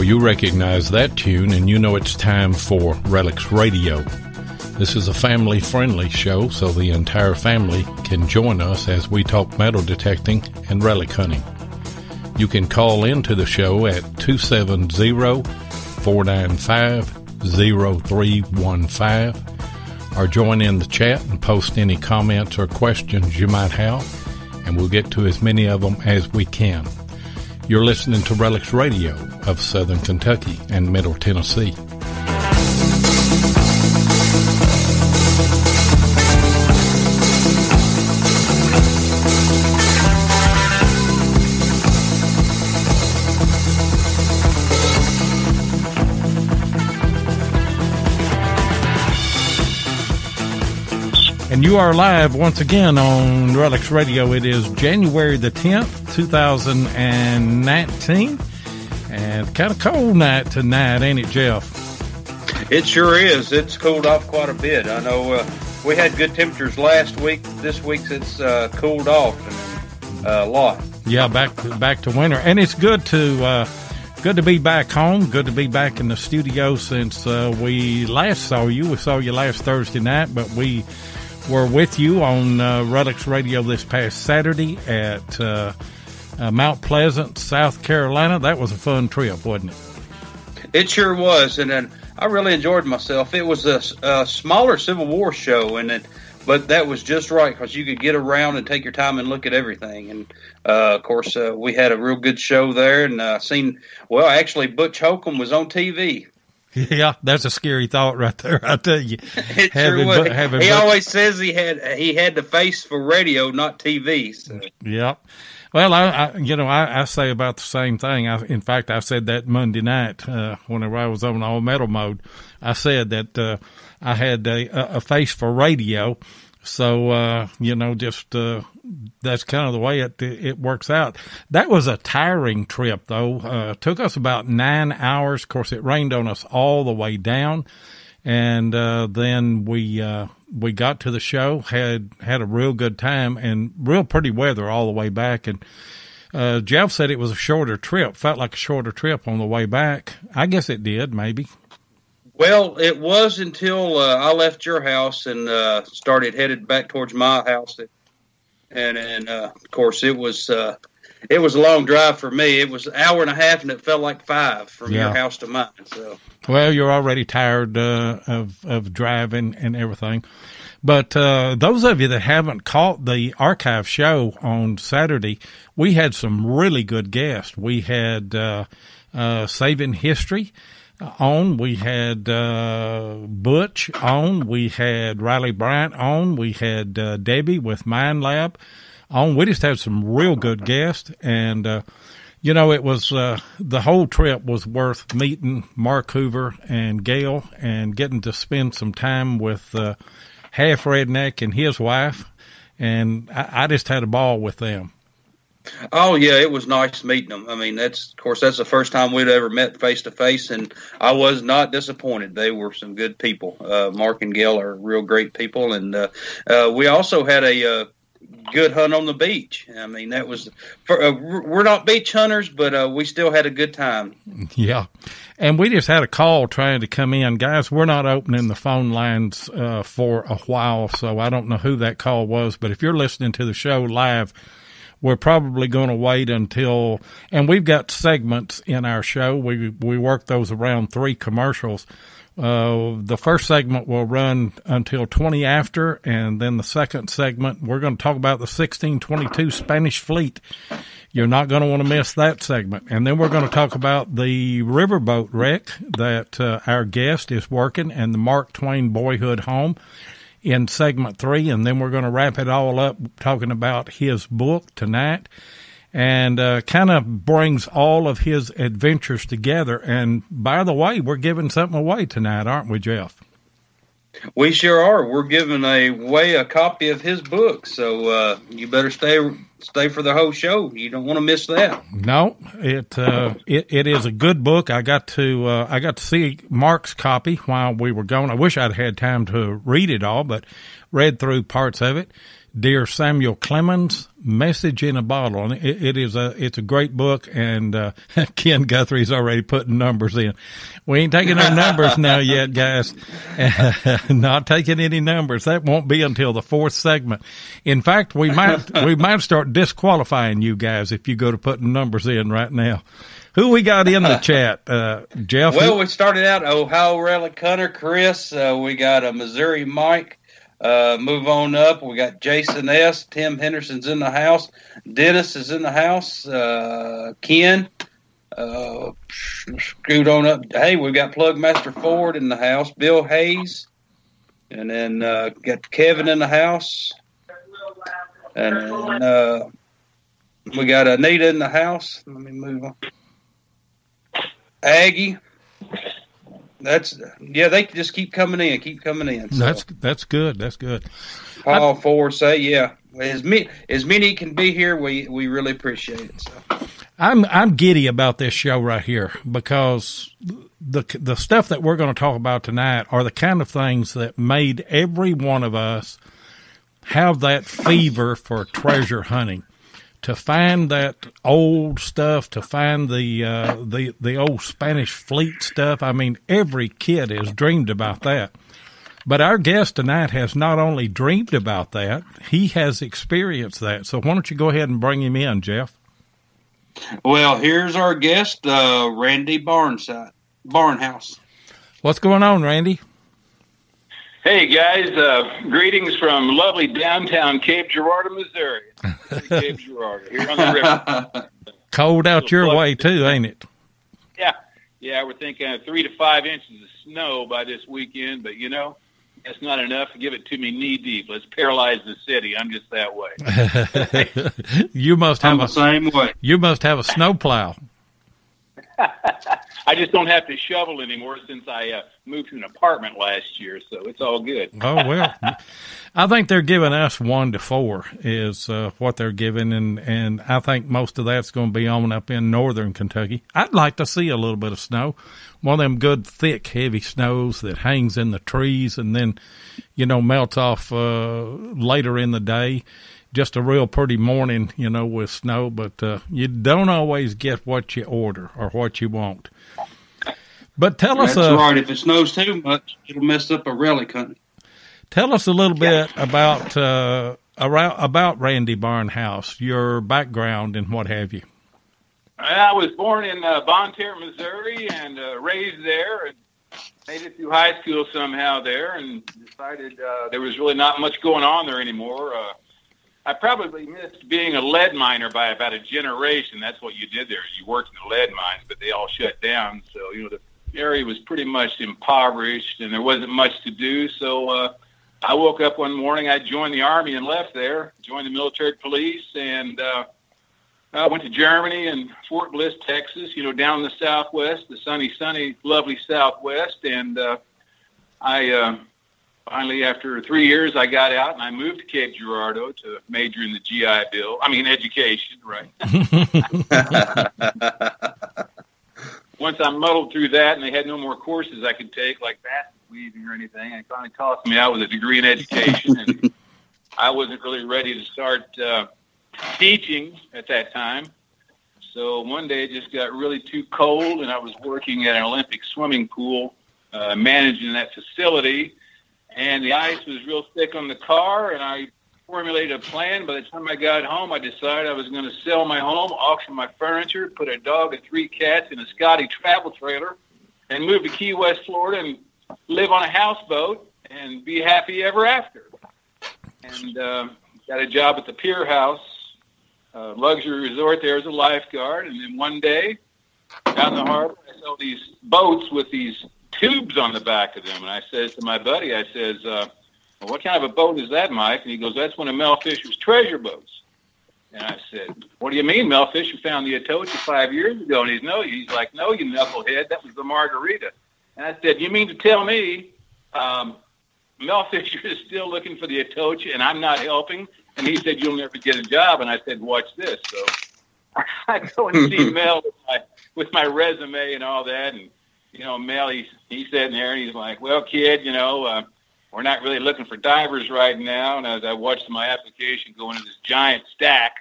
You recognize that tune, and you know it's time for Relics Radio. This is a family-friendly show, so the entire family can join us as we talk metal detecting and relic hunting. You can call into the show at 270-495-0315 or join in the chat and post any comments or questions you might have, and we'll get to as many of them as we can. You're listening to Relics Radio of Southern Kentucky and Middle Tennessee. And you are live once again on Relics Radio. It is January the 10th, 2019. And kind of cold night tonight, ain't it, Jeff? It sure is. It's cooled off quite a bit. I know we had good temperatures last week. This week's it's cooled off a lot. Yeah, back to winter. And it's good to be back home. Good to be back in the studio since we last saw you. We saw you last Thursday night, but we were with you on Relics Radio this past Saturday at Mount Pleasant, South Carolina. That was a fun trip, wasn't it? It sure was, and then I really enjoyed myself. It was a smaller Civil War show, but that was just right because you could get around and take your time and look at everything. And of course, we had a real good show there, and actually, Butch Holcomb was on TV. Yeah, that's a scary thought right there. I tell you, it sure was. He always says he had the face for radio, not TV. So. Yeah. Well, I say about the same thing. In fact, I said that Monday night whenever I was on all metal mode. I said that I had a face for radio. So that's kind of the way it works out. That was a tiring trip, though. Took us about 9 hours. Of course, it rained on us all the way down, and then we got to the show, had a real good time, and real pretty weather all the way back. And Jeff said it was a shorter trip. Felt like a shorter trip on the way back. I guess it did, maybe. Well, it was until I left your house and headed back towards my house, and of course it was a long drive for me. It was an hour and a half, and it felt like 5 from your house to mine. So, well, you're already tired of driving and everything, but those of you that haven't caught the archive show on Saturday, we had some really good guests. We had Saving History on, we had Butch on, we had Riley Bryant on, we had Debbie with Mind Lab on. We just had some real good guests, and it was the whole trip was worth meeting Mark Hoover and Gail and getting to spend some time with Half Redneck and his wife, and I just had a ball with them. Oh, yeah, it was nice meeting them. I mean, that's the first time we'd ever met face-to-face, and I was not disappointed. They were some good people. Mark and Gail are real great people, and we also had a good hunt on the beach. I mean, that was we're not beach hunters, but we still had a good time. Yeah, and we just had a call trying to come in. Guys, we're not opening the phone lines for a while, so I don't know who that call was, but if you're listening to the show live, we're probably going to wait until, and we've got segments in our show. We work those around 3 commercials. The first segment will run until 20 after, and then the second segment, we're going to talk about the 1622 Spanish Fleet. You're not going to want to miss that segment. And then we're going to talk about the riverboat wreck that our guest is working and the Mark Twain Boyhood home in segment 3, and then we're going to wrap it all up talking about his book tonight, and kind of brings all of his adventures together. And by the way, we're giving something away tonight, aren't we, Jeff? We sure are. We're giving away a copy of his book, so you better stay for the whole show. You don't want to miss that. No, it is a good book. I got to see Mark's copy while we were gone. I wish I'd had time to read it all, but read through parts of it. Dear Samuel Clemens, Message in a Bottle. And it's a great book, and Ken Guthrie's already putting numbers in. We ain't taking no numbers now yet, guys. Not taking any numbers. That won't be until the fourth segment. In fact, we might start disqualifying you guys if you go to putting numbers in right now. Who we got in the chat, Jeff? Well, we started out Ohio Relic Hunter Chris. We got a Missouri Mike. Move on up. We got Jason S. Tim Henderson's in the house. Dennis is in the house. Ken. Scoot on up. Hey, we've got Plugmaster Ford in the house. Bill Hayes. And then got Kevin in the house. And then we got Anita in the house. Let me move on. Aggie. They just keep coming in. So. That's good. That's good. Paul Forsyth, as many can be here, we really appreciate it. So. I'm giddy about this show right here because the stuff that we're going to talk about tonight are the kind of things that made every one of us have that fever for treasure hunting. To find that old stuff, to find the old Spanish fleet stuff. I mean, every kid has dreamed about that. But our guest tonight has not only dreamed about that, he has experienced that. So why don't you go ahead and bring him in, Jeff? Well, here's our guest, Randy Barnhouse. What's going on, Randy? Hey, guys. Greetings from lovely downtown Cape Girardeau, Missouri. Cape Girardeau, here on the river. Cold out your way, too, ain't it? Yeah, we're thinking 3 to 5 inches of snow by this weekend, but, that's not enough. Give it to me knee-deep. Let's paralyze the city. I'm just that way. You must have the same way. You must have a snowplow. I just don't have to shovel anymore since I moved to an apartment last year, so it's all good. Oh, well, I think they're giving us 1 to 4 is what they're giving, and I think most of that's going to be on up in northern Kentucky. I'd like to see a little bit of snow, one of them good, thick, heavy snows that hangs in the trees and then, melts off later in the day. Just a real pretty morning, with snow, but you don't always get what you order or what you want. But tell us... That's right. If it snows too much, it'll mess up a relic hunting. Tell us a little bit about Randy Barnhouse, your background and what have you. I was born in Bonne Terre, Missouri, and raised there, and made it through high school somehow there, and decided there was really not much going on there anymore. I probably missed being a lead miner by about a generation. That's what you did there. You worked in the lead mines, but they all shut down. So, the area was pretty much impoverished, and there wasn't much to do. So I woke up one morning. I joined the Army and left there, joined the military police, and I went to Germany and Fort Bliss, Texas, down in the Southwest, the sunny, lovely Southwest. And I finally, after 3 years, I got out and I moved to Cape Girardeau to major in the GI Bill. I mean, education, right? Once I muddled through that and they had no more courses I could take, like basket weaving or anything, it finally tossed me out with a degree in education. And I wasn't really ready to start teaching at that time. So one day it just got really too cold, and I was working at an Olympic swimming pool, managing that facility. And the ice was real thick on the car, and I formulated a plan. By the time I got home, I decided I was going to sell my home, auction my furniture, put a dog and 3 cats in a Scotty travel trailer, and move to Key West, Florida, and live on a houseboat and be happy ever after. And got a job at the Pier House, luxury resort there as a lifeguard. And then one day, out in the harbor, I saw these boats with these tubes on the back of them. And I says to my buddy, well, what kind of a boat is that, Mike? And he goes, that's one of Mel Fisher's treasure boats. And I said, what do you mean? Mel Fisher found the Atocha 5 years ago. And he's like, no, you knucklehead, that was the Margarita. And I said, you mean to tell me Mel Fisher is still looking for the Atocha, and I'm not helping. And he said, you'll never get a job. And I said, watch this. So I go and see Mel with my resume and all that. And, Mel, he's sitting there, and he's like, well, kid, we're not really looking for divers right now. And as I watched my application go into this giant stack,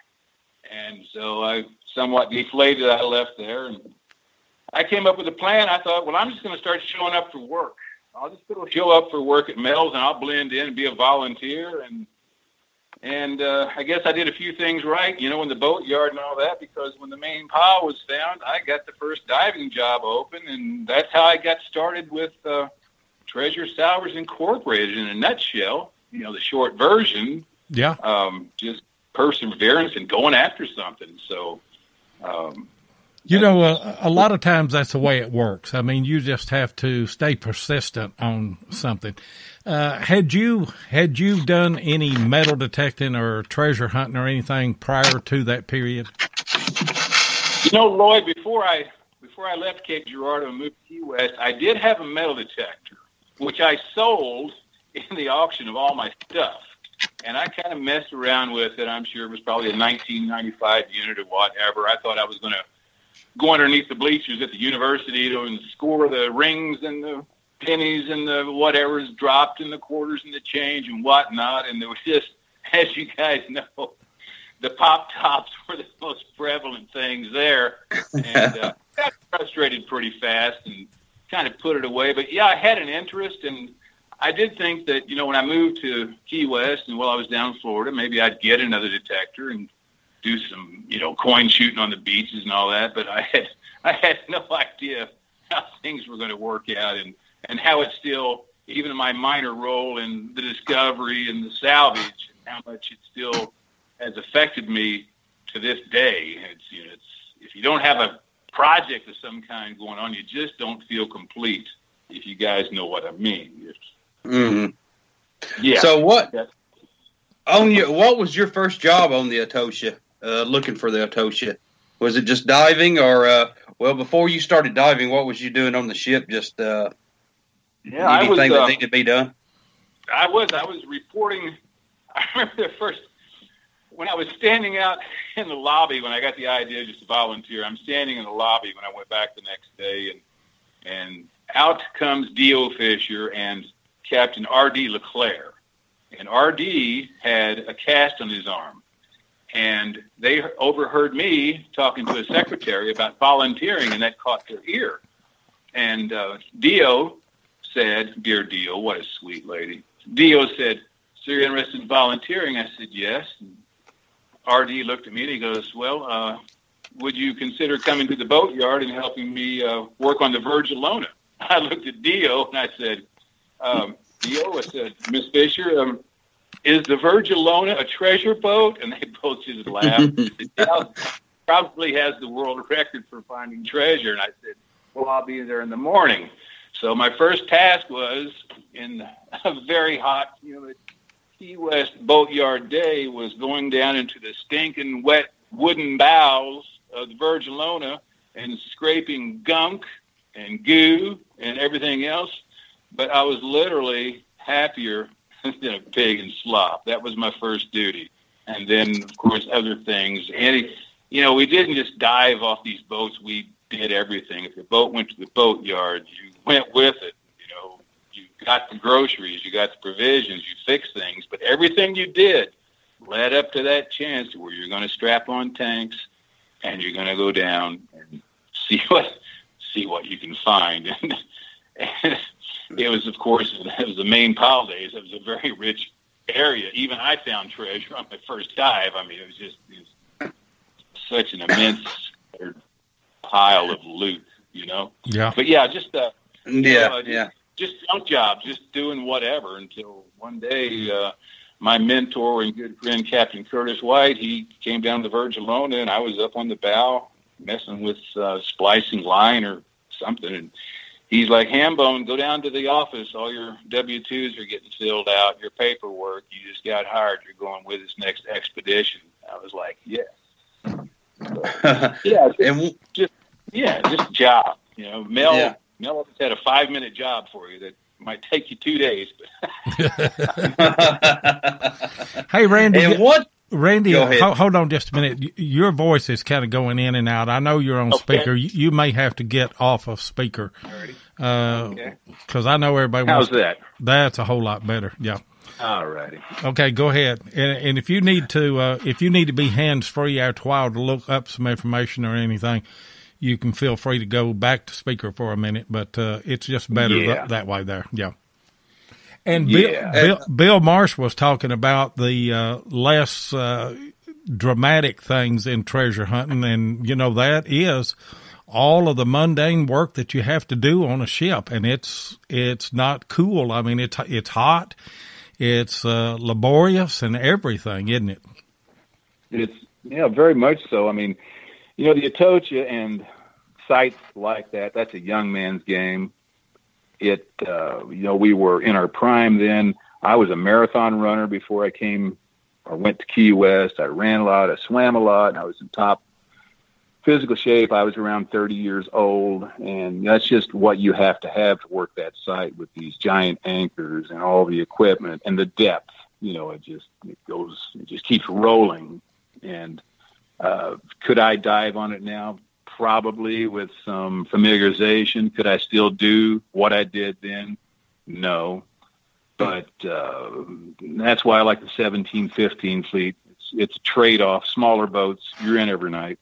and so I somewhat deflated, I left there. And I came up with a plan. I thought, well, I'm just going to start showing up for work. I'll just show up for work at Mel's, and I'll blend in and be a volunteer. And I guess I did a few things right, in the boatyard and all that, because when the main pile was found, I got the first diving job open, and that's how I got started with Treasure Salvers Incorporated in a nutshell. The short version. Yeah. Just perseverance and going after something. So. A lot of times that's the way it works. I mean, you just have to stay persistent on something. Had you done any metal detecting or treasure hunting or anything prior to that period? Lloyd, before I left Cape Girardeau and moved to Key West, I did have a metal detector, which I sold in the auction of all my stuff. And I kind of messed around with it. I'm sure it was probably a 1995 unit or whatever. I thought I was going to go underneath the bleachers at the university and score the rings and the pennies and the whatever's dropped and the quarters and the change and whatnot. And there was just, as you guys know, the pop tops were the most prevalent things there. And got frustrated pretty fast and kind of put it away. But yeah, I had an interest, and I did think that, when I moved to Key West and while I was down in Florida, maybe I'd get another detector and do some, coin shooting on the beaches and all that. But I had no idea how things were going to work out and how it still, even in my minor role in the discovery and the salvage, and how much it still has affected me to this day. It's if you don't have a project of some kind going on, you just don't feel complete, if you guys know what I mean. Mm-hmm. Yeah. So what was your first job on the Atocha? Looking for the Atocha, was it just diving, or before you started diving, what was you doing on the ship? Just anything that needed to be done? I was reporting. I remember when I was standing out in the lobby when I got the idea just to volunteer. I'm standing in the lobby when I went back the next day, and out comes D.O. Fisher and Captain R.D. LeClaire, and R.D. had a cast on his arm. And they overheard me talking to a secretary about volunteering, and that caught their ear. And Dio said, dear Dio, what a sweet lady. Dio said, so you're interested in volunteering? I said, yes. And R.D. looked at me and he goes, well, would you consider coming to the boatyard and helping me work on the Virgilona? I looked at Dio and I said, Dio, I said, Miss Fisher, is the Virgilona a treasure boat? And they both just laughed. Probably has the world record for finding treasure. And I said, well, I'll be there in the morning. So my first task was, in a very hot, humid Key West boatyard day, was going down into the stinking wet wooden bows of the Virgilona and scraping gunk and goo and everything else. But I was literally happier than a pig in slop. That was my first duty. And then, of course, other things. And, we didn't just dive off these boats. We did everything. If the boat went to the boatyard, you went with it. You got the groceries, you got the provisions, you fixed things. But everything you did led up to that chance where you're going to strap on tanks and you're going to go down and see what you can find. And it was, of course, it was the main pile days. It was a very rich area. Even I found treasure on my first dive. I mean, it was such an immense pile of loot, Yeah. But yeah, just just junk jobs, just doing whatever until one day my mentor and good friend Captain Curtis White, he came down the Virgilona and I was up on the bow messing with splicing line or something, and he's like, Hambone, go down to the office. All your W-2s are getting filled out. Your paperwork. You just got hired. You're going with this next expedition. I was like, yes. Just job. Mel always had a 5-minute job for you that Might take you 2 days. Hey, Randy. And what? Randy, hold on just a minute. Your voice is kind of going in and out. I know you're on speaker. You may have to get off of speaker. Because I know everybody wants. How's that? That's a whole lot better. Yeah. All righty. Okay, go ahead. And if you need to be hands free after a while to look up some information or anything, you can feel free to go back to speaker for a minute. But it's just better that way there. Yeah. And Bill Marsh was talking about the less dramatic things in treasure hunting, and that is all of the mundane work that you have to do on a ship, and it's not cool. I mean, it's hot, it's laborious, and everything, isn't it? It's very much so. I mean, the Atocha and sites like that's a young man's game. We were in our prime then. I was a marathon runner before I went to Key West. I ran a lot, I swam a lot, and I was in top physical shape. I was around 30 years old, and that's just what you have to work that site with these giant anchors and all the equipment and the depth. It just keeps rolling. And could I dive on it now? Probably with some familiarization. Could I still do what I did then? No. But that's why I like the 1715 fleet. It's a trade-off. Smaller boats, you're in every night.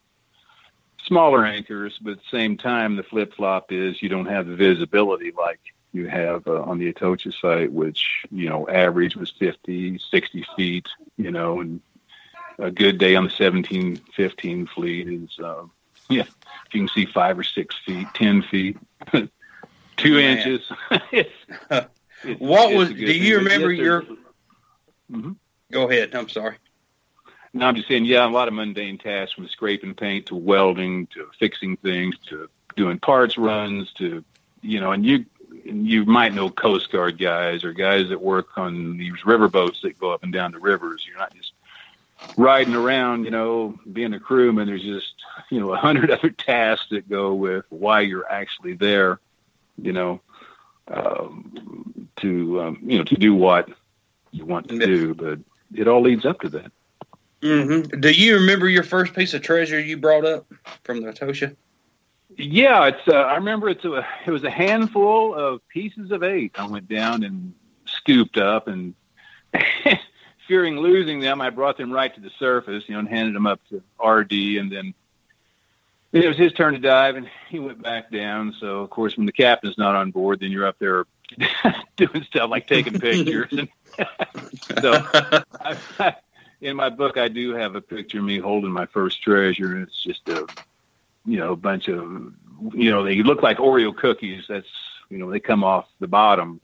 Smaller anchors, but at the same time, the flip-flop is you don't have the visibility like you have on the Atocha site, which, average was 50, 60 feet, and a good day on the 1715 fleet is, if you can see 5 or 6 feet, 10 feet, 2 inches. Do you remember your? Mm-hmm. Go ahead. I'm sorry. No, I'm just saying, a lot of mundane tasks, from scraping paint to welding to fixing things to doing parts runs to, and you might know Coast Guard guys or guys that work on these riverboats that go up and down the rivers. You're not just riding around, being a crewman. There's just, 100 other tasks that go with why you're actually there, to do what you want to do. But it all leads up to that. Mm-hmm. Do you remember your first piece of treasure you brought up from the Atocha? Yeah, I remember it was a handful of pieces of 8. I went down and scooped up, and fearing losing them, I brought them right to the surface, and handed them up to RD, and then it was his turn to dive, and he went back down. So, of course, when the captain's not on board, then you're up there doing stuff like taking pictures. And so, in my book, I do have a picture of me holding my first treasure, and it's just a bunch of, they look like Oreo cookies. That's, they come off the bottom.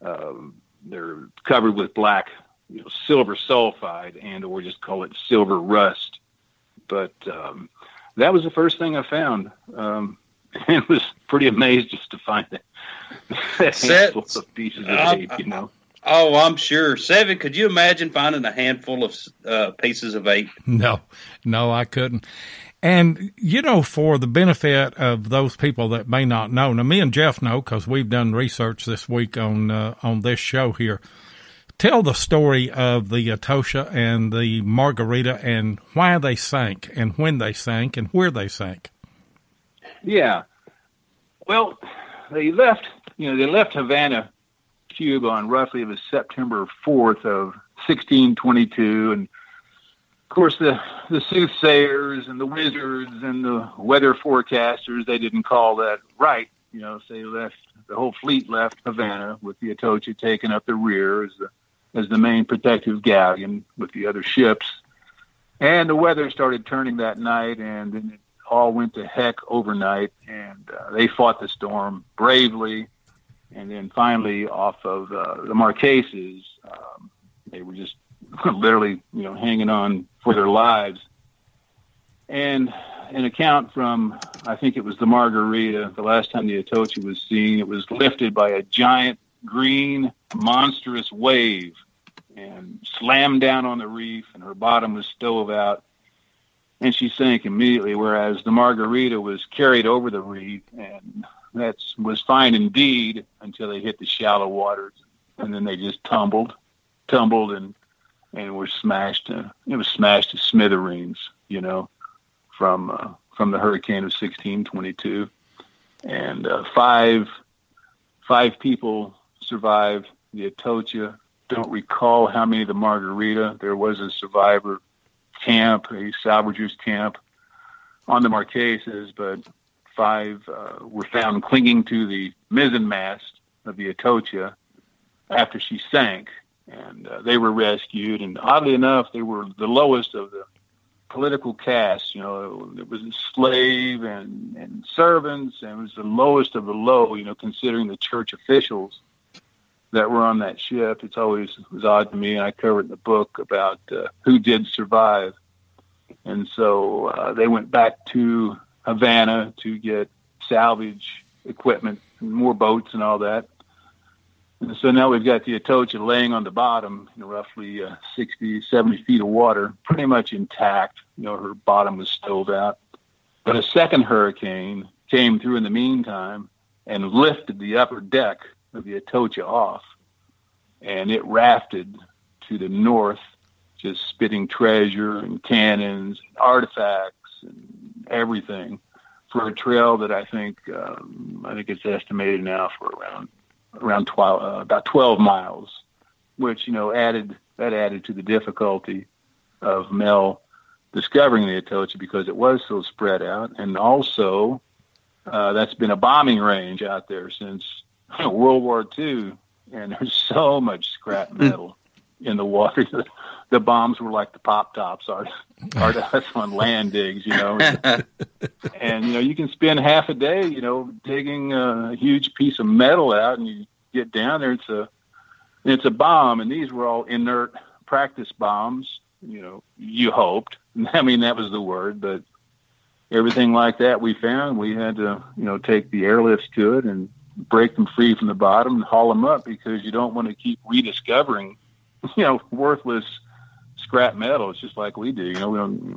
They're covered with black, silver sulfide, or just call it silver rust. But that was the first thing I found. And was pretty amazed just to find that handful of pieces of tape, Oh, I'm sure. 7, could you imagine finding a handful of pieces of 8? No, I couldn't. And, for the benefit of those people that may not know, now me and Jeff know because we've done research this week on this show here. Tell the story of the Atocha and the Margarita and why they sank and when they sank and where they sank. Yeah. Well, they left Havana, Cuba on roughly it was September 4th of 1622. And of course the soothsayers and the wizards and the weather forecasters, they didn't call that right. So the whole fleet left Havana with the Atocha taking up the rear as the main protective galleon with the other ships. And the weather started turning that night, and then it all went to heck overnight, and they fought the storm bravely. And then finally off of the Marquesas, they were just literally, hanging on for their lives. And an account from, I think it was the Margarita, the last time the Atocha was seen, it was lifted by a giant green monstrous wave and slammed down on the reef, and her bottom was stove out, and she sank immediately, whereas the Margarita was carried over the reef, and that was fine indeed until they hit the shallow waters, and then they just tumbled, and were smashed. It was smashed to smithereens, from the hurricane of 1622, and five people survived the Atocha. Don't recall how many of the Margarita. There was a survivor camp, a salvagers camp on the Marquesas, but 5 were found clinging to the mizzenmast of the Atocha after she sank, and they were rescued. And oddly enough, they were the lowest of the political caste. It was a slave and servants, and it was the lowest of the low, considering the church officials that were on that ship. It was odd to me, and I covered in the book about who did survive. And so they went back to Havana to get salvage equipment, and more boats and all that. And so now we've got the Atocha laying on the bottom, roughly 60, 70 feet of water, pretty much intact. Her bottom was stove out. But a second hurricane came through in the meantime and lifted the upper deck of the Atocha off. And it rafted to the north, just spitting treasure and cannons, and artifacts, and everything, for a trail that I think it's estimated now for around 12, about 12 miles, which added to the difficulty of Mel discovering the Atocha because it was so spread out, and also that's been a bombing range out there since World War II, and there's so much scrap metal in the water. The bombs were like the pop tops are to us on land digs, and you can spend half a day, digging a huge piece of metal out, and you get down there, it's a bomb, and these were all inert practice bombs, you hoped. I mean, that was the word, but everything like that we found, we had to, take the airlifts to it and break them free from the bottom and haul them up, because you don't want to keep rediscovering, worthless scrap metal. It's just like we do.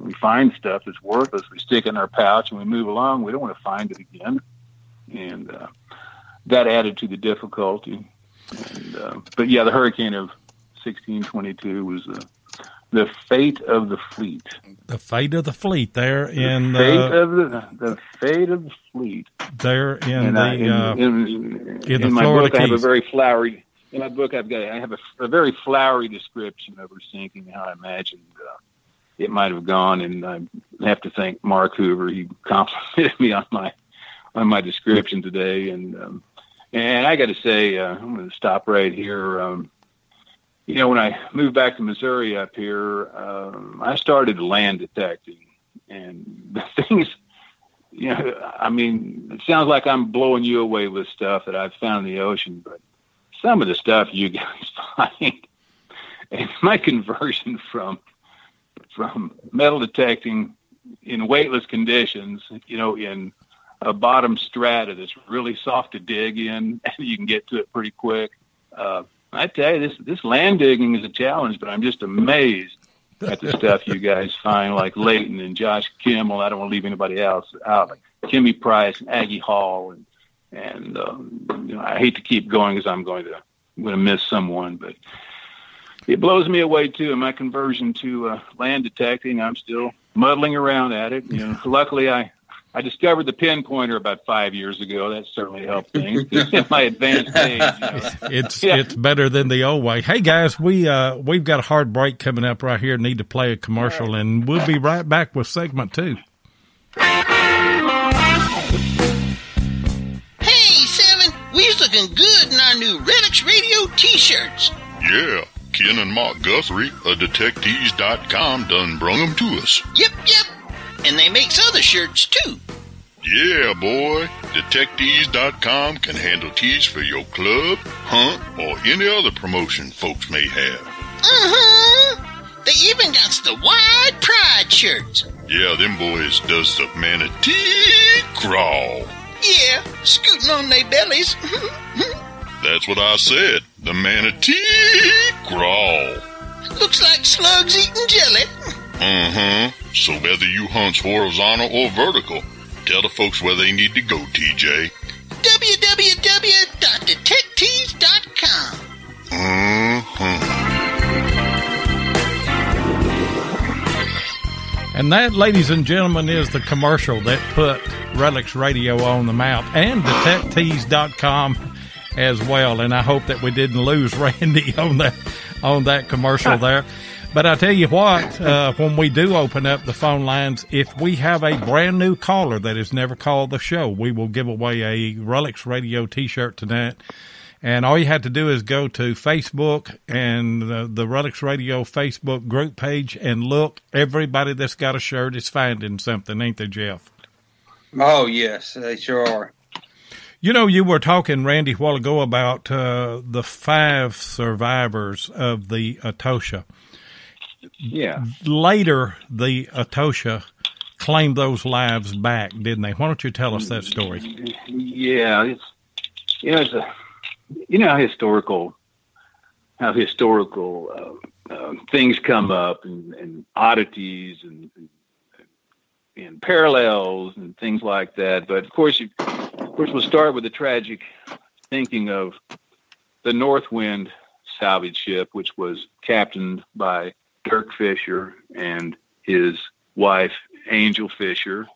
We find stuff that's worthless, we stick it in our pouch and we move along. We don't want to find it again. And that added to the difficulty. And, but yeah, the hurricane of 1622 was the fate of the fleet. The fate of the fleet there in the fate of the fleet there in in my Florida book. Keys. I have a very flowery. In my book, I have a very flowery description of her sinking, how I imagined it might have gone, and I have to thank Mark Hoover. He complimented me on my description today, and I got to say, I'm going to stop right here. When I moved back to Missouri up here, I started land detecting, and the things, it sounds like I'm blowing you away with stuff that I've found in the ocean, but some of the stuff you guys find, and my conversion from metal detecting in weightless conditions, in a bottom strata that's really soft to dig in, and you can get to it pretty quick. I tell you, this land digging is a challenge, but I'm just amazed at the stuff you guys find, like Leighton and Josh Kimmel. I don't want to leave anybody else out, like Kimmy Price and Aggie Hall, and I hate to keep going because I'm going to miss someone, but it blows me away too. In my conversion to land detecting, I'm still muddling around at it. Luckily I discovered the pinpointer about 5 years ago. That certainly helped things in my advanced age. It's better than the old way. Hey guys, we've got a hard break coming up right here. Need to play a commercial, and we'll be right back with segment 2. We's looking good in our new Redux Radio t-shirts. Yeah, Ken and Mark Guthrie of Detectives.com done brung them to us. Yep. And they makes other shirts, too. Yeah, boy. Detectives.com can handle tees for your club, hunt, or any other promotion folks may have. They even got the Wide Pride shirts. Yeah, them boys does the manatee crawl. Yeah, scooting on their bellies. That's what I said. The manatee crawl. Looks like slugs eating jelly. So whether you hunt horizontal or vertical, tell the folks where they need to go, TJ. www.detectees.com. And that, ladies and gentlemen, is the commercial that put Relics Radio on the map, and detectees.com as well. And I hope that we didn't lose Randy on that commercial there. But I tell you what, when we do open up the phone lines, if we have a brand new caller that has never called the show, we will give away a Relics Radio T-shirt tonight. And all you have to do is go to Facebook and the Relics Radio Facebook group page and look. Everybody that's got a shirt is finding something, ain't they, Jeff? Oh, yes, they sure are. You know, you were talking, Randy, a while ago about the 5 survivors of the Atocha. Yeah. Later, the Atocha claimed those lives back, didn't they? Why don't you tell us that story? Yeah, it's how historical things come up and oddities and parallels and things like that. But of course, we'll start with the tragic thinking of the Northwind salvage ship, which was captained by Dirk Fisher and his wife Angel Fisher,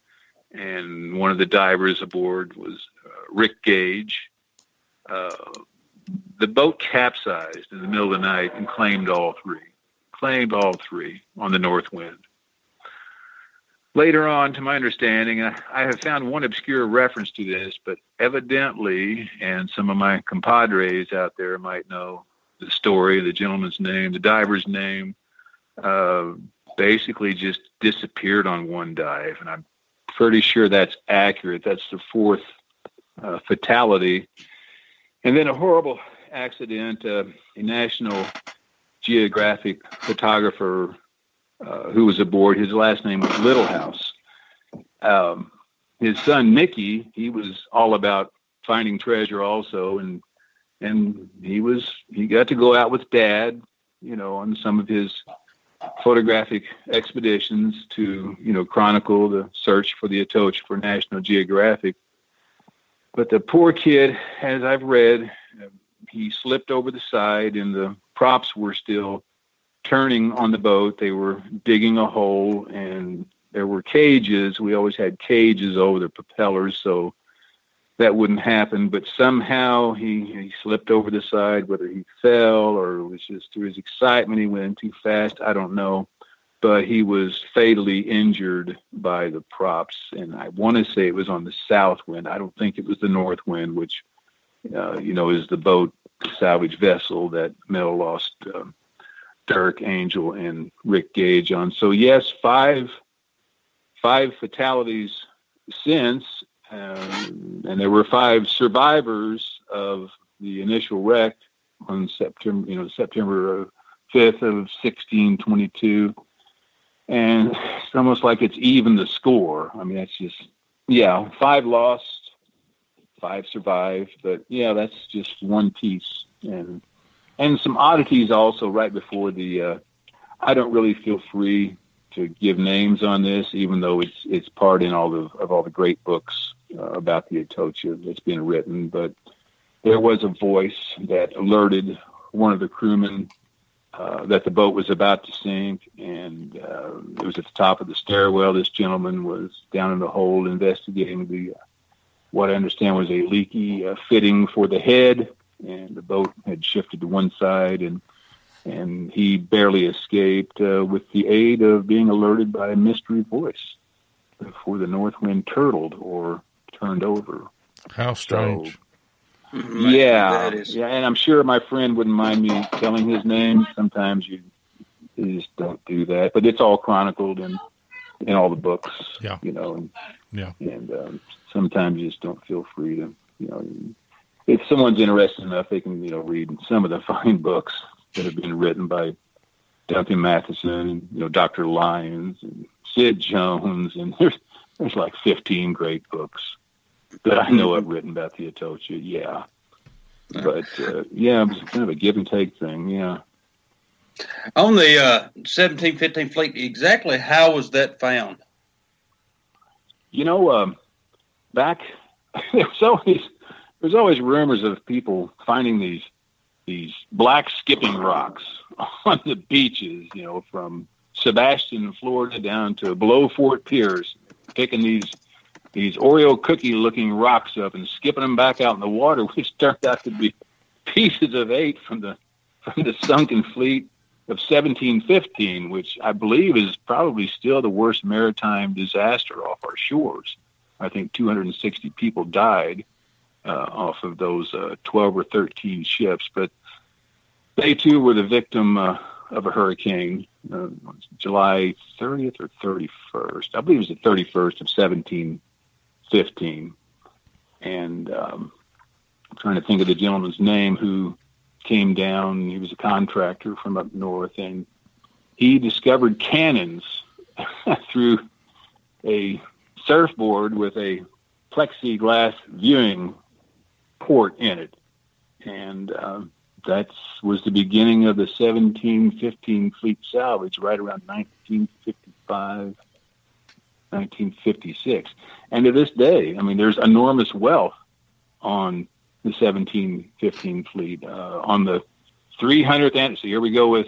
and one of the divers aboard was Rick Gage. The boat capsized in the middle of the night and claimed all three on the Northwind. Later on, to my understanding, I have found one obscure reference to this, but evidently, and some of my compadres out there might know the story, the gentleman's name, the diver's name, basically just disappeared on one dive, and I'm pretty sure that's accurate. That's the 4th fatality. And then a horrible accident, a National Geographic photographer who was aboard, his last name was Littlehouse. His son, Mickey, he was all about finding treasure also, and he got to go out with Dad, on some of his photographic expeditions to, chronicle the search for the Atocha for National Geographic. But the poor kid, as I've read, he slipped over the side and the props were still turning on the boat. They were digging a hole and there were cages. We always had cages over the propellers, so that wouldn't happen. But somehow he slipped over the side, whether he fell or it was just through his excitement he went too fast, I don't know. But he was fatally injured by the props, and I want to say it was on the south wind. I don't think it was the north wind, which, is the boat salvage vessel that Mel lost Dirk, Angel, and Rick Gage on. So, yes, five fatalities since, and there were 5 survivors of the initial wreck on September 5th of 1622. And it's almost like it's even the score. I mean, that's just, 5 lost, 5 survived. But, that's just one piece. And some oddities also right before the, I don't really feel free to give names on this, even though it's part in all the great books about the Atocha that's been written. But there was a voice that alerted one of the crewmen that the boat was about to sink, and it was at the top of the stairwell. This gentleman was down in the hold investigating what I understand was a leaky fitting for the head, and the boat had shifted to one side, and he barely escaped with the aid of being alerted by a mystery voice before the north wind turtled or turned over. How strange. So, yeah, and I'm sure my friend wouldn't mind me telling his name. Sometimes you just don't do that, but it's all chronicled in all the books. Yeah, and sometimes you just don't feel free to, if someone's interested enough, they can read some of the fine books that have been written by Duncan Matheson and Dr. Lyons and Sid Jones, and there's like 15 great books that I know I've written about the Atocha, yeah. But, it was kind of a give and take thing, yeah. On the 1715 fleet, exactly how was that found? Back, there was always there's always rumors of people finding these black skipping rocks on the beaches, from Sebastian, Florida, down to below Fort Pierce, picking these Oreo cookie-looking rocks up and skipping them back out in the water, which turned out to be pieces of 8 from the sunken fleet of 1715, which I believe is probably still the worst maritime disaster off our shores. I think 260 people died off of those 12 or 13 ships, but they too were the victim of a hurricane, July 30th or 31st. I believe it was the 31st of 1715. And I'm trying to think of the gentleman's name who came down. He was a contractor from up north, and he discovered cannons through a surfboard with a plexiglass viewing port in it. And that was the beginning of the 1715 fleet salvage, right around 1955, 1956. And to this day, I mean, there's enormous wealth on the 1715 fleet. On the 300th, so here we go with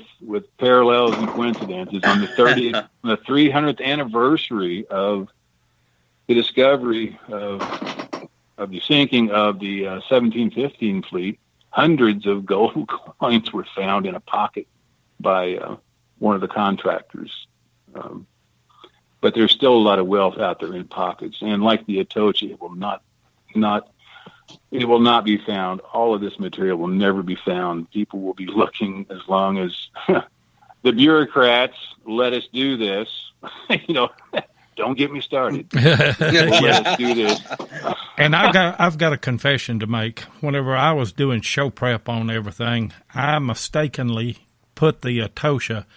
parallels and coincidences. On the 300th anniversary of the discovery of the sinking of the 1715 fleet, hundreds of gold coins were found in a pocket by one of the contractors. But there's still a lot of wealth out there in pockets. And like the Atocha, it will not be found. All of this material will never be found. People will be looking as long as the bureaucrats let us do this. Don't get me started. Let us do this. And I've got a confession to make. Whenever I was doing show prep on everything, I mistakenly put the Atocha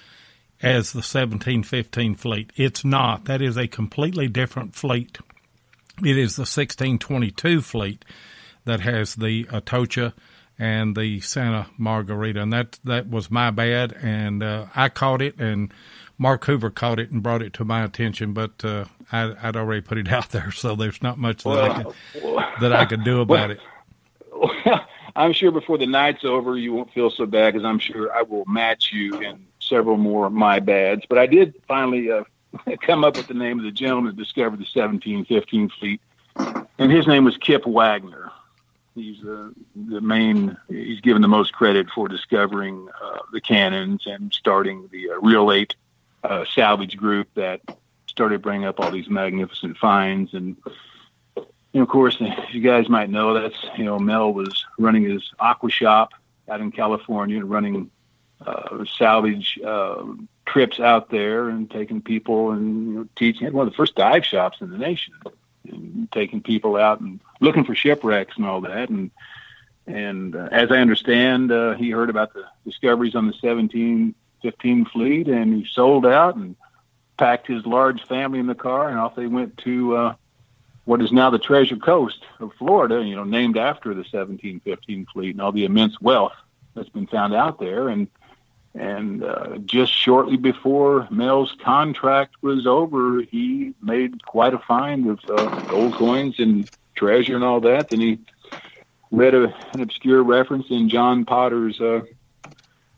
as the 1715 fleet. It's not. That is a completely different fleet. It is the 1622 fleet that has the Atocha and the Sana Margarita, and that was my bad. And I caught it, and Mark Hoover caught it and brought it to my attention, but I'd already put it out there, so there's not much that I could do about it. Well, I'm sure before the night's over, you won't feel so bad, because I'm sure I will match you in several more my bads. But I did finally come up with the name of the gentleman that discovered the 1715 fleet, and his name was Kip Wagner. He's he's given the most credit for discovering the cannons and starting the Real 8 salvage group that started bringing up all these magnificent finds. And of course, you guys might know that's, Mel was running his aqua shop out in California and running salvage trips out there and taking people and teaching. He had one of the first dive shops in the nation, and taking people out and looking for shipwrecks and all that. And as I understand, he heard about the discoveries on the 1715 fleet, and he sold out and packed his large family in the car, and off they went to what is now the Treasure Coast of Florida, named after the 1715 fleet and all the immense wealth that's been found out there. And just shortly before Mel's contract was over, he made quite a find of gold coins and treasure and all that. Then he read an obscure reference in John Potter's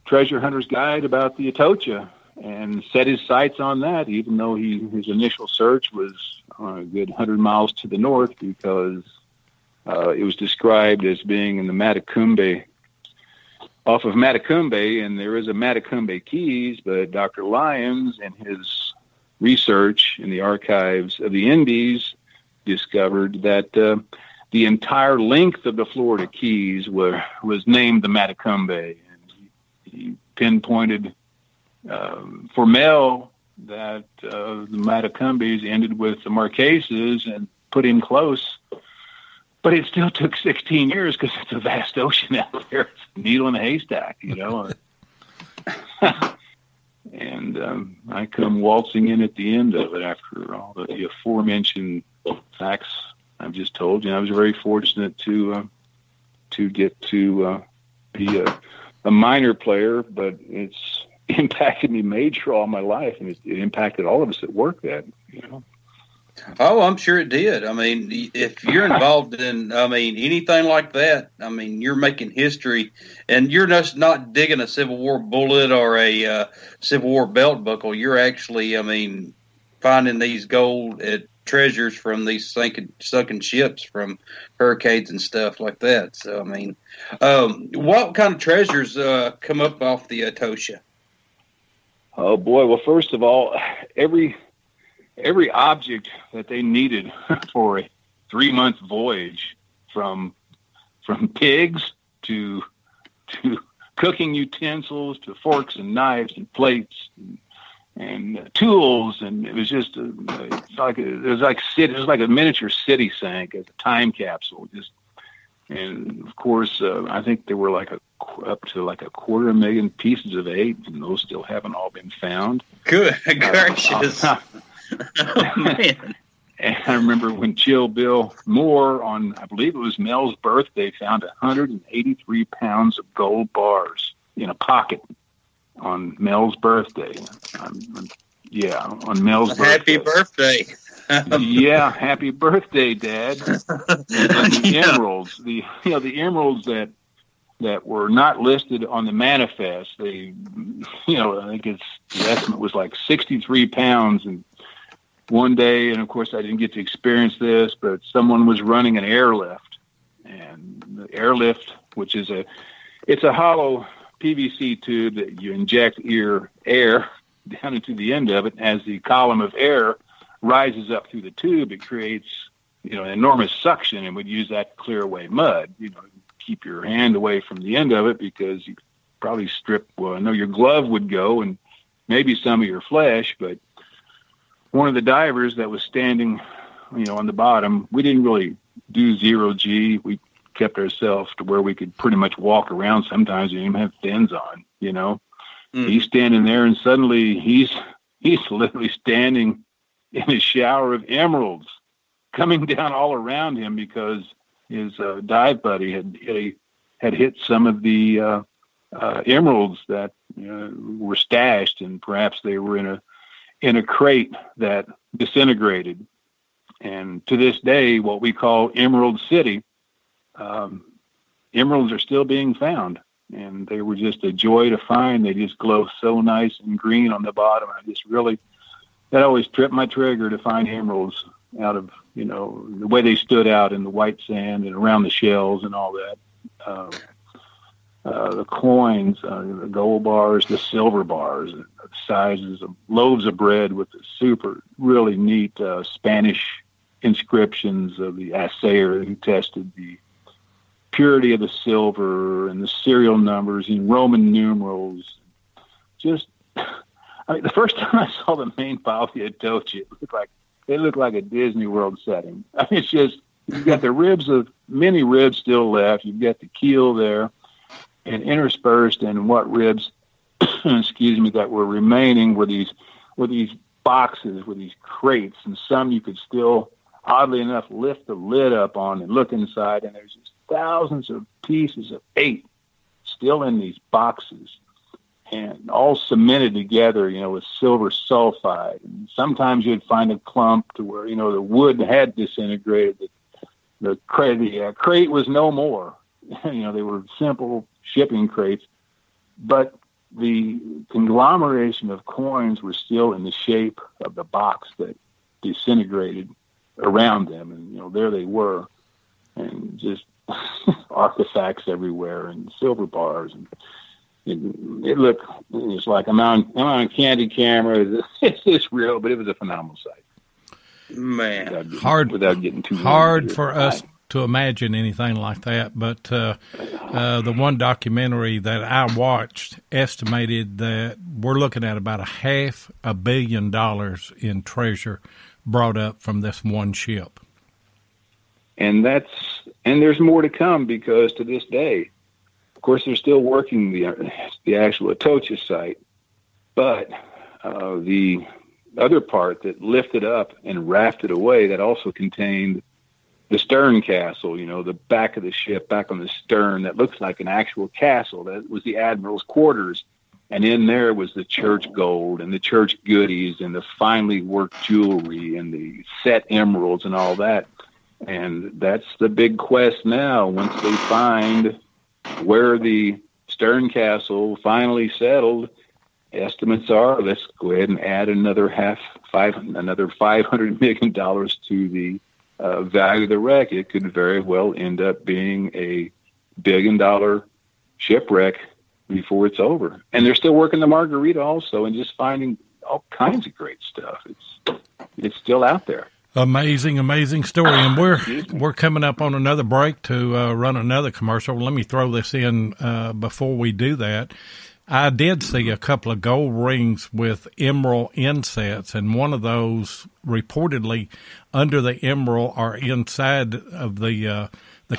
Treasure Hunter's Guide about the Atocha and set his sights on that, even though his initial search was a good 100 miles to the north, because it was described as being in the Matacumbe, off of Matacumbe, and there is a Matacumbe Keys, but Dr. Lyons, in his research in the archives of the Indies, discovered that the entire length of the Florida Keys was named the Matacumbe. And he pinpointed for Mel that the Matacumbes ended with the Marquesas and put him close. But it still took 16 years, because it's a vast ocean out there. It's a needle in a haystack, And I come waltzing in at the end of it after all the aforementioned facts I've just told you. I was very fortunate to get to be a minor player, but it's impacted me major all my life, and it impacted all of us at work. Oh, I'm sure it did. I mean, if you're involved in, anything like that, you're making history, and you're just not digging a Civil War bullet or a Civil War belt buckle. You're actually, finding these gold treasures from these sunken ships from hurricanes and stuff like that. So, what kind of treasures come up off the Atocha? Oh boy! Well, first of all, every object that they needed for a 3-month voyage, from pigs to cooking utensils to forks and knives and plates and tools, and it was just it was like a miniature city sank as a time capsule. And of course, I think there were up to a 250,000 pieces of eight, and those still haven't all been found. Good gracious. Man. And I remember when Chill Bill Moore, on, I believe it was Mel's birthday, found 183 pounds of gold bars in a pocket on Mel's birthday. On Mel's birthday. Happy birthday. Yeah, happy birthday, Dad. The emeralds, the emeralds that were not listed on the manifest. I think the estimate was like 63 pounds. And one day, and of course I didn't get to experience this, but someone was running an airlift, and the airlift, which is it's a hollow PVC tube that you inject air down into the end of it. As the column of air rises up through the tube, it creates, an enormous suction, and would use that to clear away mud. Keep your hand away from the end of it, because you probably I know your glove would go and maybe some of your flesh, but one of the divers that was standing, on the bottom, we didn't really do 0G. We kept ourselves to where we could pretty much walk around. Sometimes we didn't even have fins on, He's standing there, and suddenly he's literally standing in a shower of emeralds coming down all around him, because his dive buddy had hit some of the emeralds that were stashed, and perhaps they were in a crate that disintegrated. And to this day, what we call Emerald City, emeralds are still being found, and they were just a joy to find. They just glow so nice and green on the bottom. That always tripped my trigger, to find emeralds out of, the way they stood out in the white sand and around the shells and all that. The coins, the gold bars, the silver bars, the sizes of loaves of bread with the super, really neat Spanish inscriptions of the assayer who tested the purity of the silver, and the serial numbers in Roman numerals. The first time I saw the main pile of the Atocha, it looked like a Disney World setting. It's just, you've got many ribs still left. You've got the keel there, and interspersed in what ribs, that were remaining were these boxes, were these crates, and some you could still, oddly enough, lift the lid up on and look inside, and there's just thousands of pieces of eight still in these boxes, and all cemented together, with silver sulfide. And sometimes you'd find a clump to where, the wood had disintegrated. The crate was no more. They were simple shipping crates, but the conglomeration of coins were still in the shape of the box that disintegrated around them. And, there they were, and just artifacts everywhere, and silver bars, and it looked, it's like I'm on a candy camera. It's just real, but it was a phenomenal sight. Man, without getting too hard for us to imagine anything like that. But the one documentary that I watched estimated that we're looking at about $500 million in treasure brought up from this one ship. And there's more to come, because to this day, of course, they're still working the actual Atocha site, but the other part that lifted up and rafted away, that also contained the stern castle, the back of the ship, back on the stern, that looks like an actual castle. That was the admiral's quarters. And in there was the church gold and the church goodies and the finely worked jewelry and the set emeralds and all that. And that's the big quest now. Once they find where the Stern Castle finally settled, estimates are, let's go ahead and add another $500 million to the value of the wreck. It could very well end up being a $1 billion shipwreck before it's over. And they're still working the Margarita also and just finding all kinds of great stuff. It's still out there. Amazing story. And we're coming up on another break to run another commercial. Let me throw this in before we do that. I did see a couple of gold rings with emerald insets, and one of those reportedly under the emerald or inside of the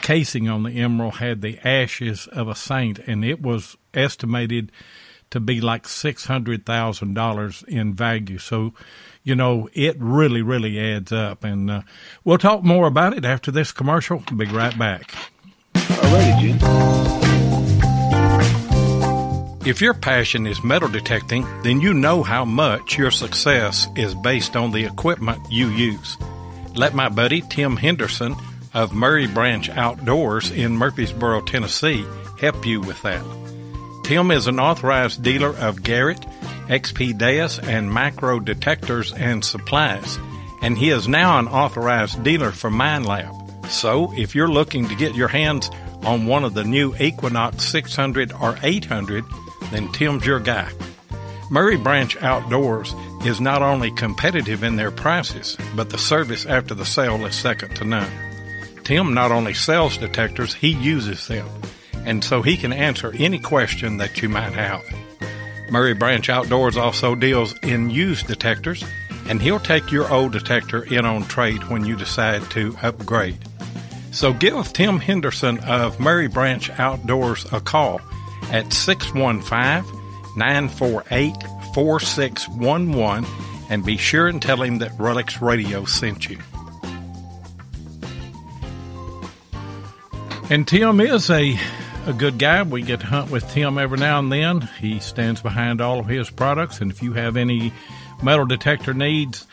casing on the emerald had the ashes of a saint, and it was estimated to be like $600,000 in value. So, you know, it really, really adds up. And we'll talk more about it after this commercial. Be right back. All righty, Jim. If your passion is metal detecting, then you know how much your success is based on the equipment you use. Let my buddy Tim Henderson of Murray Branch Outdoors in Murfreesboro, Tennessee, help you with that. Tim is an authorized dealer of Garrett, XP Deus, and Macro detectors and supplies, and he is now an authorized dealer for MineLab. So if you're looking to get your hands on one of the new Equinox 600 or 800, then Tim's your guy. Murray Branch Outdoors is not only competitive in their prices, but the service after the sale is second to none. Tim not only sells detectors, he uses them, and so he can answer any question that you might have. Murray Branch Outdoors also deals in used detectors, and he'll take your old detector in on trade when you decide to upgrade. So give Tim Henderson of Murray Branch Outdoors a call at 615-948-4611 and be sure and tell him that Relics Radio sent you. And Tim is a good guy. We get to hunt with Tim every now and then. He stands behind all of his products, and if you have any metal detector needs,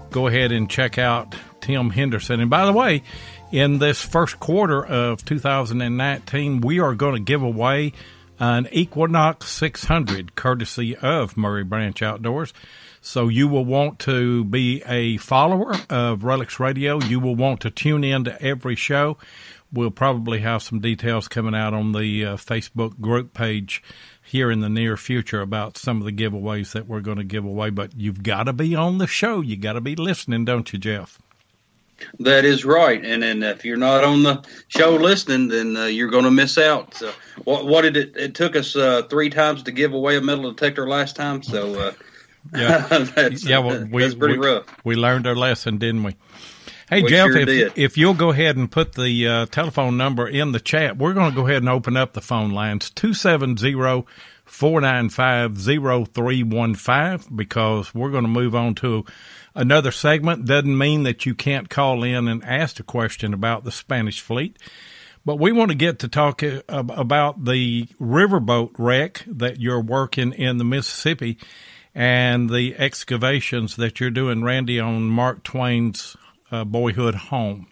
go ahead and check out Tim Henderson. And by the way, in this first quarter of 2019, we are going to give away an Equinox 600 courtesy of Murray Branch Outdoors. So you will want to be a follower of Relics Radio. You will want to tune in to every show. We'll probably have some details coming out on the Facebook group page here in the near future about some of the giveaways that we're going to give away. But you've got to be on the show. You got to be listening, don't you, Jeff? That is right. And then if you're not on the show listening, then you're going to miss out. So what did it took us 3 times to give away a metal detector last time. So that's pretty rough. We learned our lesson, didn't we? Hey, we Jeff, sure if you'll go ahead and put the telephone number in the chat, we're going to go ahead and open up the phone lines, 270-495-0315, because we're going to move on to another segment. Doesn't mean that you can't call in and ask a question about the Spanish fleet, but we want to get to talk about the riverboat wreck that you're working in the Mississippi and the excavations that you're doing, Randy, on Mark Twain's boyhood home.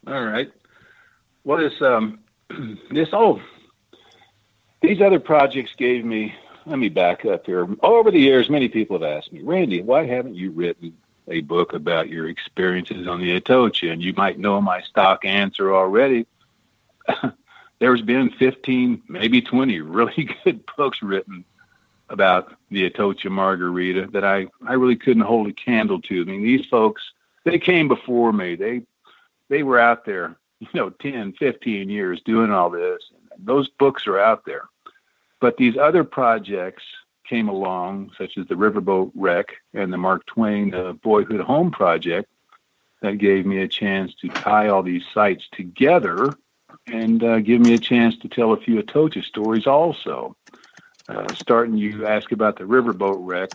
All right. Well, these other projects gave me, let me back up here. Over the years, many people have asked me, Randy, why haven't you written a book about your experiences on the Atocha? And you might know my stock answer already. There's been 15, maybe 20 really good books written about the Atocha Margarita that I really couldn't hold a candle to. I mean, these folks, they came before me. They were out there, 10, 15 years doing all this. And those books are out there. But these other projects came along, such as the riverboat wreck and the Mark Twain boyhood home project, that gave me a chance to tie all these sites together and give me a chance to tell a few Atocha stories also. You ask about the riverboat wreck.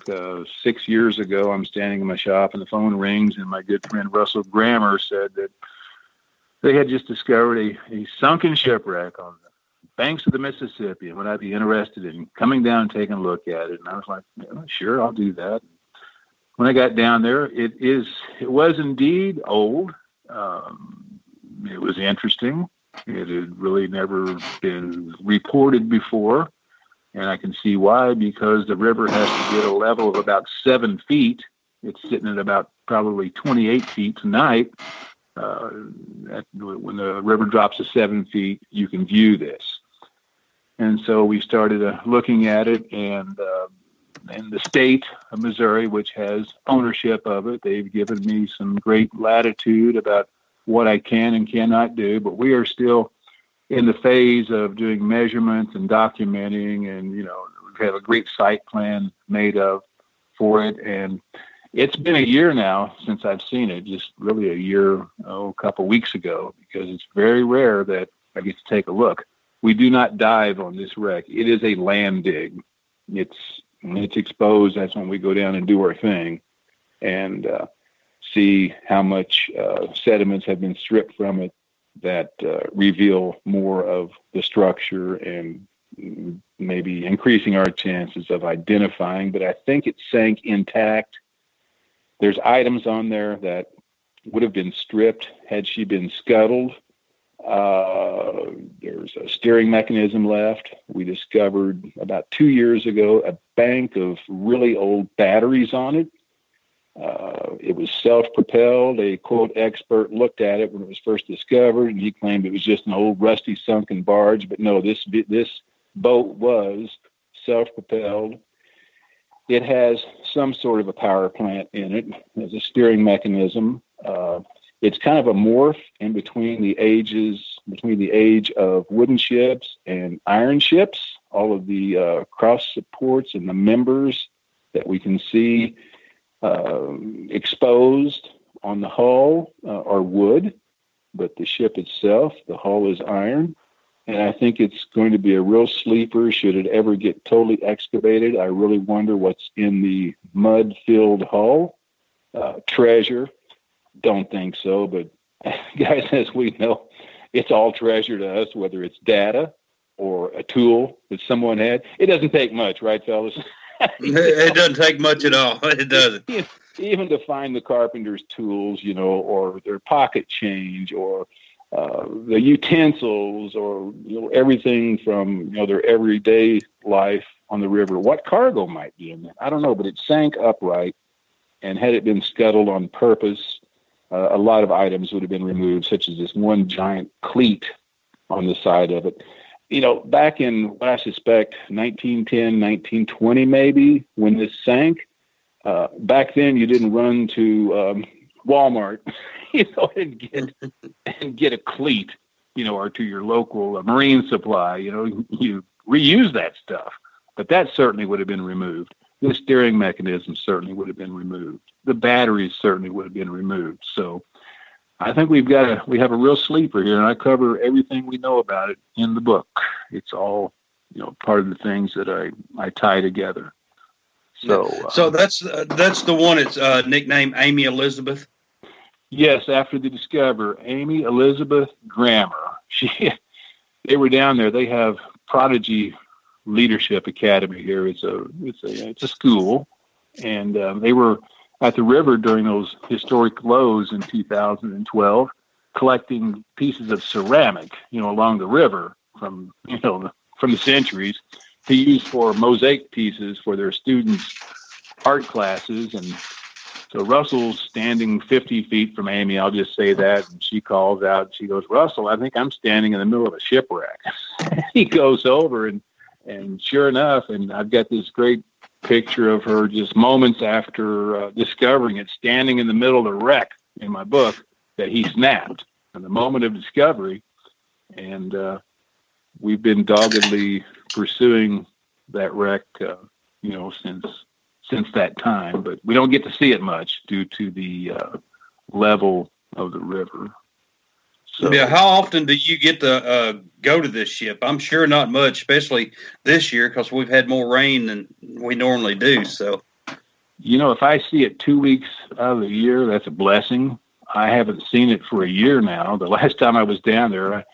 6 years ago, I'm standing in my shop and the phone rings, and my good friend Russell Grammer said that they had just discovered a sunken shipwreck on the banks of the Mississippi, and would I be interested in coming down and taking a look at it? And I was like, yeah, sure, I'll do that. When I got down there, it was indeed old. It was interesting. It had really never been reported before, and I can see why, because the river has to get a level of about 7 feet. It's sitting at about probably 28 feet tonight. When the river drops to 7 feet, you can view this. And so we started looking at it, and the state of Missouri, which has ownership of it, they've given me some great latitude about what I can and cannot do, but we are still in the phase of doing measurements and documenting, and, we have a great site plan made for it. And it's been a year now since I've seen it, just really a year, a couple weeks ago, because it's very rare that I get to take a look. We do not dive on this wreck. It is a land dig. When it's exposed, that's when we go down and do our thing and see how much sediments have been stripped from it that reveal more of the structure and maybe increasing our chances of identifying. But I think it sank intact. There's items on there that would have been stripped had she been scuttled. There's a steering mechanism left. We discovered about 2 years ago a bank of really old batteries on it. It was self-propelled. A, quote, expert looked at it when it was first discovered, and he claimed it was just an old rusty sunken barge. But no, this boat was self-propelled. It has some sort of a power plant in it. There's a steering mechanism. It's kind of a morph in between the age of wooden ships and iron ships. All of the cross supports and the members that we can see exposed on the hull are wood, but the ship itself, the hull is iron. And I think it's going to be a real sleeper should it ever get totally excavated. I really wonder what's in the mud-filled hull. Treasure. Don't think so, but guys, as we know, it's all treasure to us, whether it's data or a tool that someone had. It doesn't take much, right, fellas? It doesn't take much at all. It doesn't. Even to find the carpenter's tools, or their pocket change, or the utensils, or everything from their everyday life on the river. What cargo might be in it? I don't know, but it sank upright, and had it been scuttled on purpose, a lot of items would have been removed, such as this one giant cleat on the side of it. Back in what I suspect 1910, 1920 maybe, when this sank, back then you didn't run to Walmart, and get a cleat, or to your local marine supply. You reuse that stuff, but that certainly would have been removed. The steering mechanism certainly would have been removed. The batteries certainly would have been removed. So I think we have a real sleeper here, and I cover everything we know about it in the book. It's all, part of the things that I tie together. So that's the one. It's nicknamed Amy Elizabeth. Yes, after the discoverer, Amy Elizabeth Grammer. They were down there. They have Prodigy Leadership Academy here. It's a school, and they were at the river during those historic lows in 2012, collecting pieces of ceramic, along the river from the centuries to use for mosaic pieces for their students' art classes. And so Russell's standing 50 feet from Amy. I'll just say that. And she calls out, she goes, "Russell, I think I'm standing in the middle of a shipwreck." He goes over and sure enough, and I've got this great picture of her just moments after discovering it, standing in the middle of the wreck in my book, that he snapped in the moment of discovery. And we've been doggedly pursuing that wreck, since that time, but we don't get to see it much due to the level of the river. So, yeah, how often do you get to go to this ship? I'm sure not much, especially this year because we've had more rain than we normally do. So, if I see it 2 weeks out of the year, that's a blessing. I haven't seen it for a year now. The last time I was down there,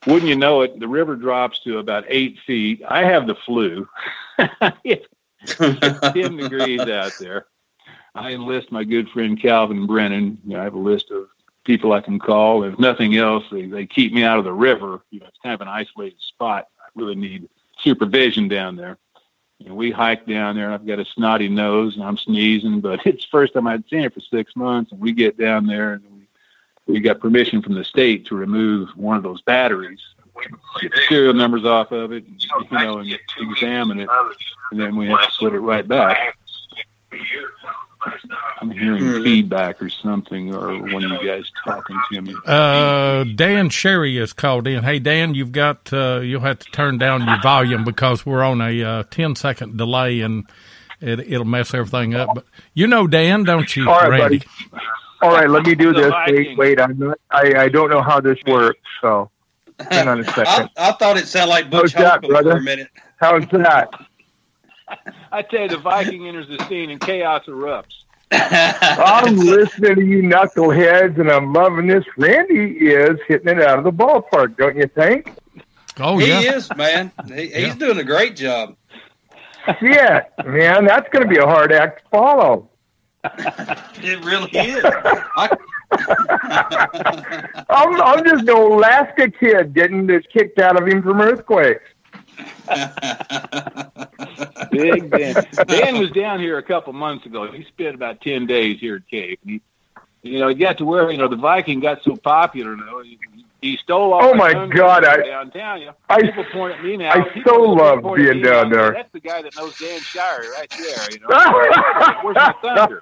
Wouldn't you know it, the river drops to about 8 feet. I have the flu. It's 10 degrees out there. I enlist my good friend Calvin Brennan. I have a list of people I can call. If nothing else, they keep me out of the river. It's kind of an isolated spot. I really need supervision down there. We hike down there, and I've got a snotty nose, and I'm sneezing, but it's the first time I'd seen it for 6 months, and we get down there, and we got permission from the state to remove one of those batteries, get the serial numbers off of it, and examine it, and then we have to put it right back. I'm hearing feedback or something, or one of you guys talking to me. Dan Sherry is called in. Hey, Dan, you've got you'll have to turn down your volume because we're on a 10-second delay, and it'll mess everything up. But you know Dan, don't you, all right, Randy? Buddy. All right, let me do this. Wait, I don't know how this works, so hang on a second. I thought it sounded like Butch Holcomb for a minute. How's that? I tell you, the Viking enters the scene and chaos erupts. I'm listening to you knuckleheads, and I'm loving this. Randy is hitting it out of the ballpark, don't you think? Oh, he yeah. is, man. He's doing a great job. Yeah, man, that's going to be a hard act to follow. It really is. I'm just an Alaska kid getting this kicked out of him from earthquakes. Big Dan. Dan was down here a couple months ago. He spent about 10 days here at Cape. And he got to where, the Viking got so popular. He stole all. Oh my God! Downtown. People point at me now. I so love being down there. That's the guy that knows Dan Shire right there. Where's my thunder?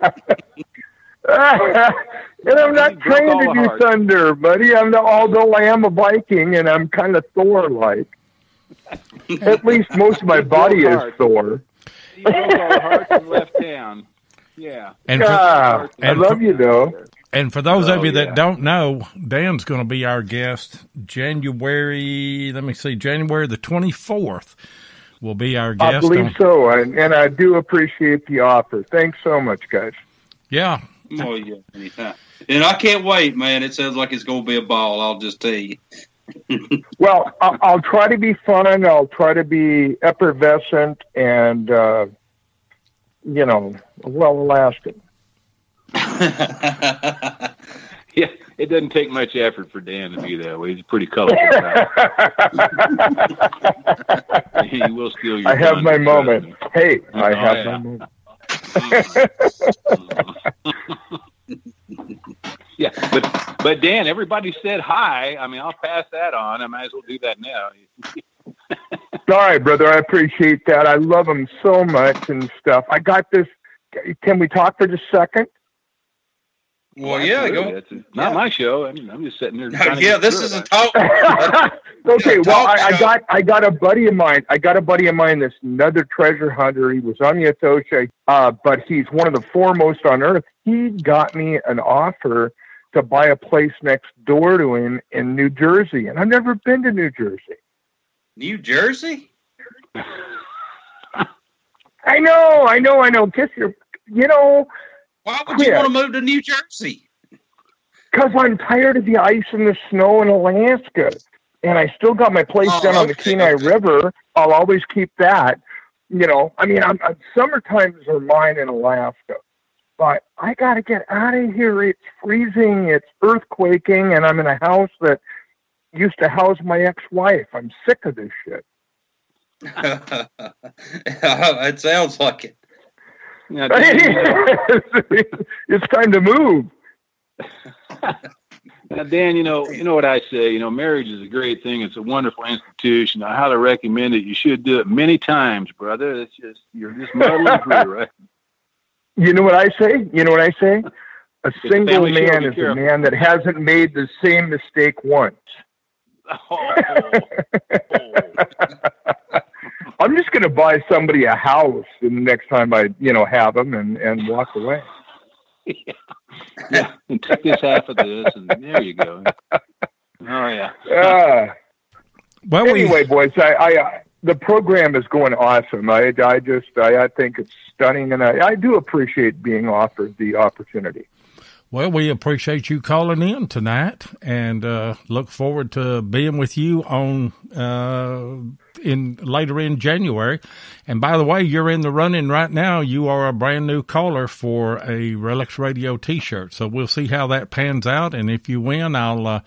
And I'm not trained to do thunder, buddy. I'm although I am a Viking, and I'm kind of Thor-like. At least most of my body is Thor. He broke our hearts and left town. Yeah. I love you, though. And for those of you that don't know, Dan's going to be our guest January the 24th will be our guest. I believe so, and I do appreciate the offer. Thanks so much, guys. Yeah. Oh, yeah. Anytime. And I can't wait, man. It sounds like it's going to be a ball, I'll just tell you. Well, I'll try to be fun. I'll try to be effervescent and, Alaskan. Yeah, it doesn't take much effort for Dan to be that way. He's a pretty colorful guy. He will steal your. I have my moment. Hey, I have my moment. Yeah, but Dan, everybody said hi. I mean, I'll pass that on. I might as well do that now. All right, brother. I appreciate that. I love them so much and stuff. I got this. Can we talk for just a second? Well, yeah, go. It's not my show. I mean, I'm just sitting there. Yeah, this is a talk. Okay, well, I got a buddy of mine. That's another treasure hunter. He was on the Atocha, but he's one of the foremost on earth. He got me an offer to buy a place next door to him in New Jersey, and I've never been to New Jersey. New Jersey? I know. Kiss your, Why would you want to move to New Jersey? Because I'm tired of the ice and the snow in Alaska. And I still got my place down on the Kenai River. I'll always keep that. Summertimes are mine in Alaska. But I got to get out of here. It's freezing. It's earthquaking. And I'm in a house that used to house my ex-wife. I'm sick of this shit. It sounds like it. Now, it's time to move. Now, Dan, you know what I say. Marriage is a great thing. It's a wonderful institution. I highly recommend it. You should do it many times, brother. You're just muddling through, right? You know what I say? A single man is a man that hasn't made the same mistake once. I'm just going to buy somebody a house the next time I, have them and walk away. Yeah, and take this half of this, and there you go. Oh yeah. Well, anyway, boys, I the program is going awesome. I think it's stunning, and I do appreciate being offered the opportunity. Well, we appreciate you calling in tonight, and look forward to being with you on later in January. And by the way, you're in the running right now. You are a brand new caller for a Relics Radio T-shirt. So we'll see how that pans out, and if you win, I'll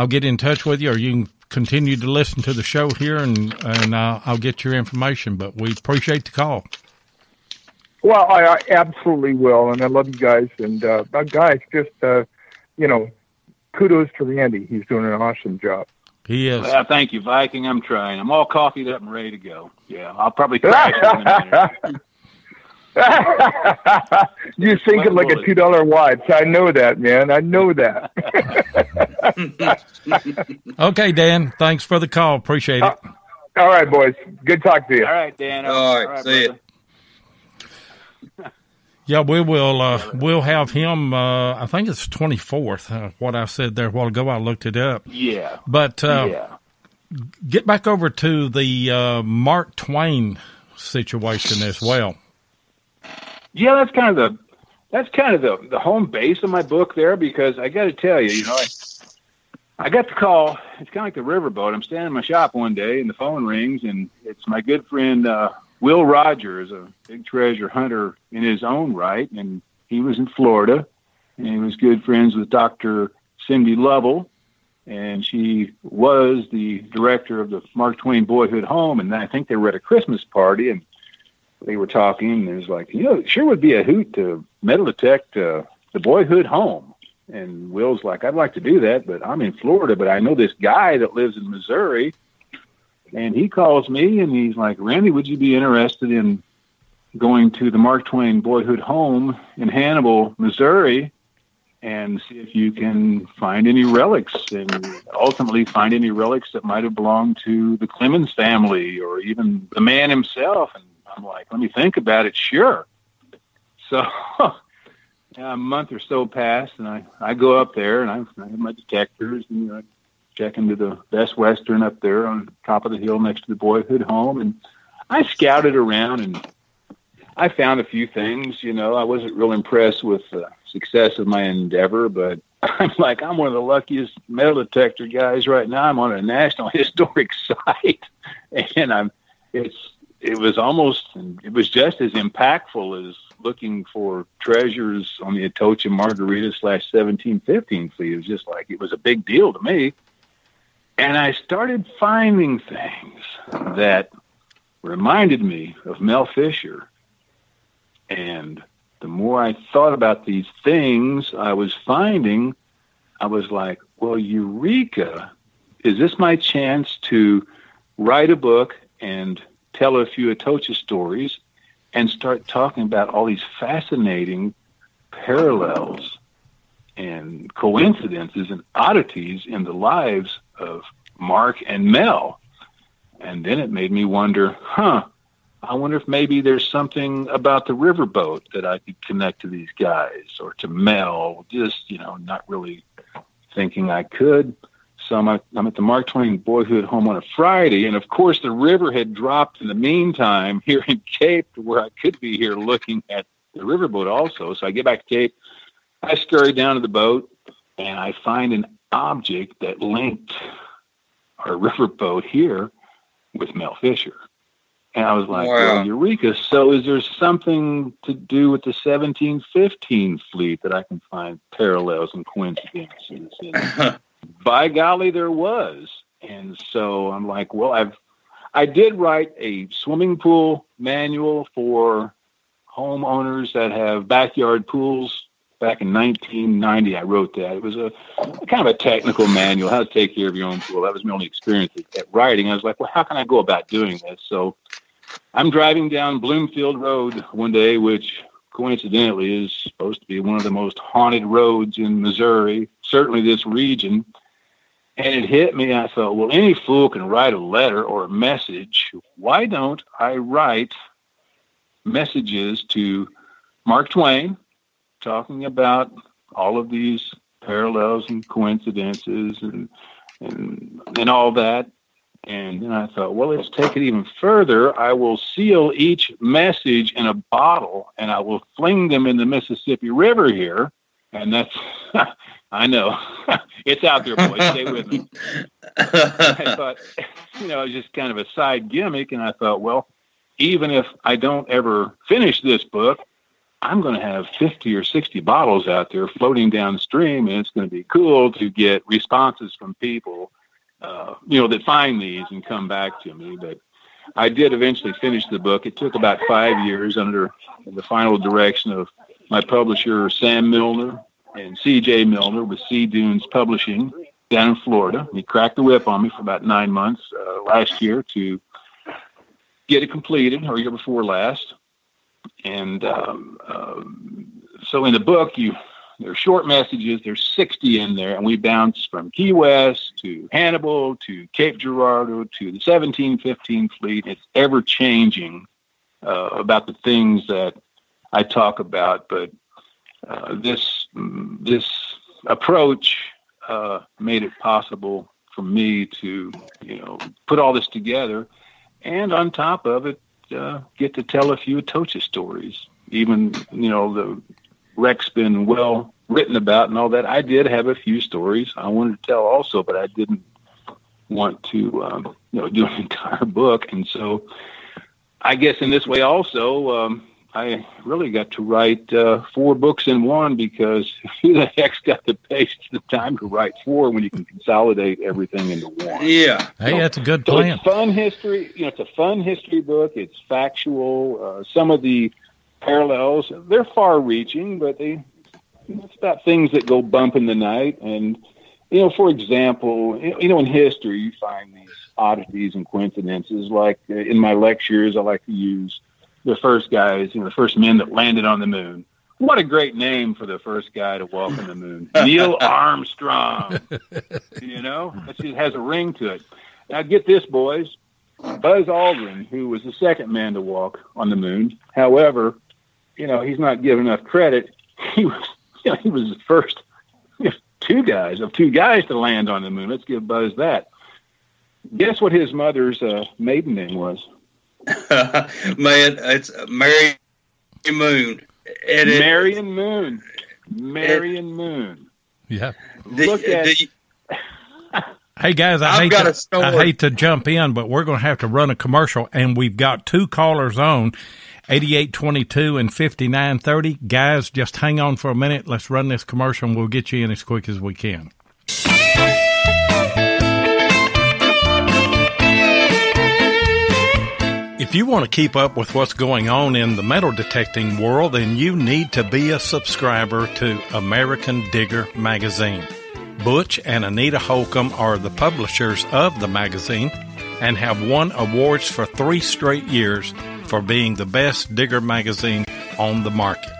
get in touch with you, or you can continue to listen to the show here, and I'll get your information. But we appreciate the call. Well, I absolutely will, and I love you guys. And guys, just kudos to Randy. He's doing an awesome job. He is. Thank you, Viking. I'm trying. I'm all coffeeed up and ready to go. Yeah, I'll probably crash in a minute. You're thinking like a $2 watch. I know that, man. I know that. Okay, Dan. Thanks for the call. Appreciate it. All right, boys. Good talk to you. All right, Dan. All right, see you. Yeah, we will. We'll have him. I think it's 24th. What I said there a while ago, I looked it up. Yeah. But get back over to the Mark Twain situation as well. Yeah, that's kind of the home base of my book there, because I got to tell you, I got the call. It's kind of like the riverboat. I'm standing in my shop one day, and the phone rings, and it's my good friend Will Rogers, a big treasure hunter in his own right, and he was in Florida, and he was good friends with Dr. Cindy Lovell, and she was the director of the Mark Twain Boyhood Home, and I think they were at a Christmas party, and they were talking, and it was like, it sure would be a hoot to metal detect the Boyhood Home. And Will's like, I'd like to do that, but I'm in Florida, but I know this guy that lives in Missouri. And he calls me, and he's like, Randy, would you be interested in going to the Mark Twain Boyhood Home in Hannibal, Missouri, and see if you can find any relics, and ultimately find any relics that might have belonged to the Clemens family or even the man himself? And I'm like, let me think about it. Sure. So a month or so passed, and I go up there, and I have my detectors, and I check into the Best Western up there on top of the hill next to the Boyhood Home, and I scouted around, and I found a few things. I wasn't real impressed with the success of my endeavor, but I'm one of the luckiest metal detector guys right now. I'm on a National Historic Site, and it was just as impactful as looking for treasures on the Atocha and Margarita /1715 fleet. It was just it was a big deal to me. And I started finding things that reminded me of Mel Fisher. And the more I thought about these things I was finding, I was like, well, eureka, is this my chance to write a book and tell a few Atocha stories and start talking about all these fascinating parallels and coincidences and oddities in the lives of Mark and Mel? And then it made me wonder, I wonder if maybe there's something about the riverboat that I could connect to these guys or to Mel, just, not really thinking I could. So I'm at the Mark Twain Boyhood Home on a Friday, and of course the river had dropped in the meantime here in Cape to where I could be here looking at the riverboat also. So I get back to Cape, I scurry down to the boat, and I find an object that linked our riverboat here with Mel Fisher. And I was like, wow. Well, eureka. So is there something to do with the 1715 fleet that I can find parallels and coincidences? And by golly, there was. And so I'm like, well, I did write a swimming pool manual for homeowners that have backyard pools. Back in 1990, I wrote that. It was a kind of a technical manual, how to take care of your own pool. That was my only experience at writing. I was like, well, how can I go about doing this? So I'm driving down Bloomfield Road one day, which coincidentally is supposed to be one of the most haunted roads in Missouri, certainly this region. And it hit me. I thought, well, any fool can write a letter or a message. Why don't I write messages to Mark Twain, talking about all of these parallels and coincidences and all that. And then I thought, well, let's take it even further. I will seal each message in a bottle, and I will fling them in the Mississippi River here. And that's, I know, it's out there, boys. Stay with me. I thought, it was just kind of a side gimmick. And I thought, well, even if I don't ever finish this book, I'm going to have 50 or 60 bottles out there floating downstream. And it's going to be cool to get responses from people, that find these and come back to me. But I did eventually finish the book. It took about 5 years under the final direction of my publisher, Sam Milner, and C.J. Milner with Sea Dunes Publishing down in Florida. He cracked the whip on me for about 9 months last year to get it completed, or year before last. And so in the book, there's short messages. There's 60 in there, and we bounce from Key West to Hannibal to Cape Girardeau to the 1715 fleet. It's ever changing about the things that I talk about, but this approach made it possible for me to, put all this together, and on top of it, get to tell a few Atocha stories. Even, the wreck's been well written about and all that. I did have a few stories I wanted to tell also, but I didn't want to, do an entire book. And so I guess in this way also, I really got to write 4 books in one, because who the heck's got the patience, the time to write 4 when you can consolidate everything into one? Yeah. Hey, that's a good plan. It's fun history. It's a fun history book. It's factual. Some of the parallels, they're far-reaching, but it's about things that go bump in the night. And, for example, in history, you find these oddities and coincidences. Like in my lectures, I like to use the first guys, the first men that landed on the moon. What a great name for the first guy to walk on the moon. Neil Armstrong. That just has a ring to it. Now get this, boys. Buzz Aldrin, who was the second man to walk on the moon. However, he's not given enough credit. He was the first of two guys to land on the moon. Let's give Buzz that. Guess what his mother's maiden name was? Man, it's Mary Moon. Marion Moon. Yeah. Look at. Hey guys, I hate to jump in, but we're going to have to run a commercial, and we've got 2 callers on, 8822 and 5930. Guys, just hang on for a minute. Let's run this commercial, and we'll get you in as quick as we can. If you want to keep up with what's going on in the metal detecting world, then you need to be a subscriber to American Digger Magazine. Butch and Anita Holcomb are the publishers of the magazine and have won awards for 3 straight years for being the best digger magazine on the market.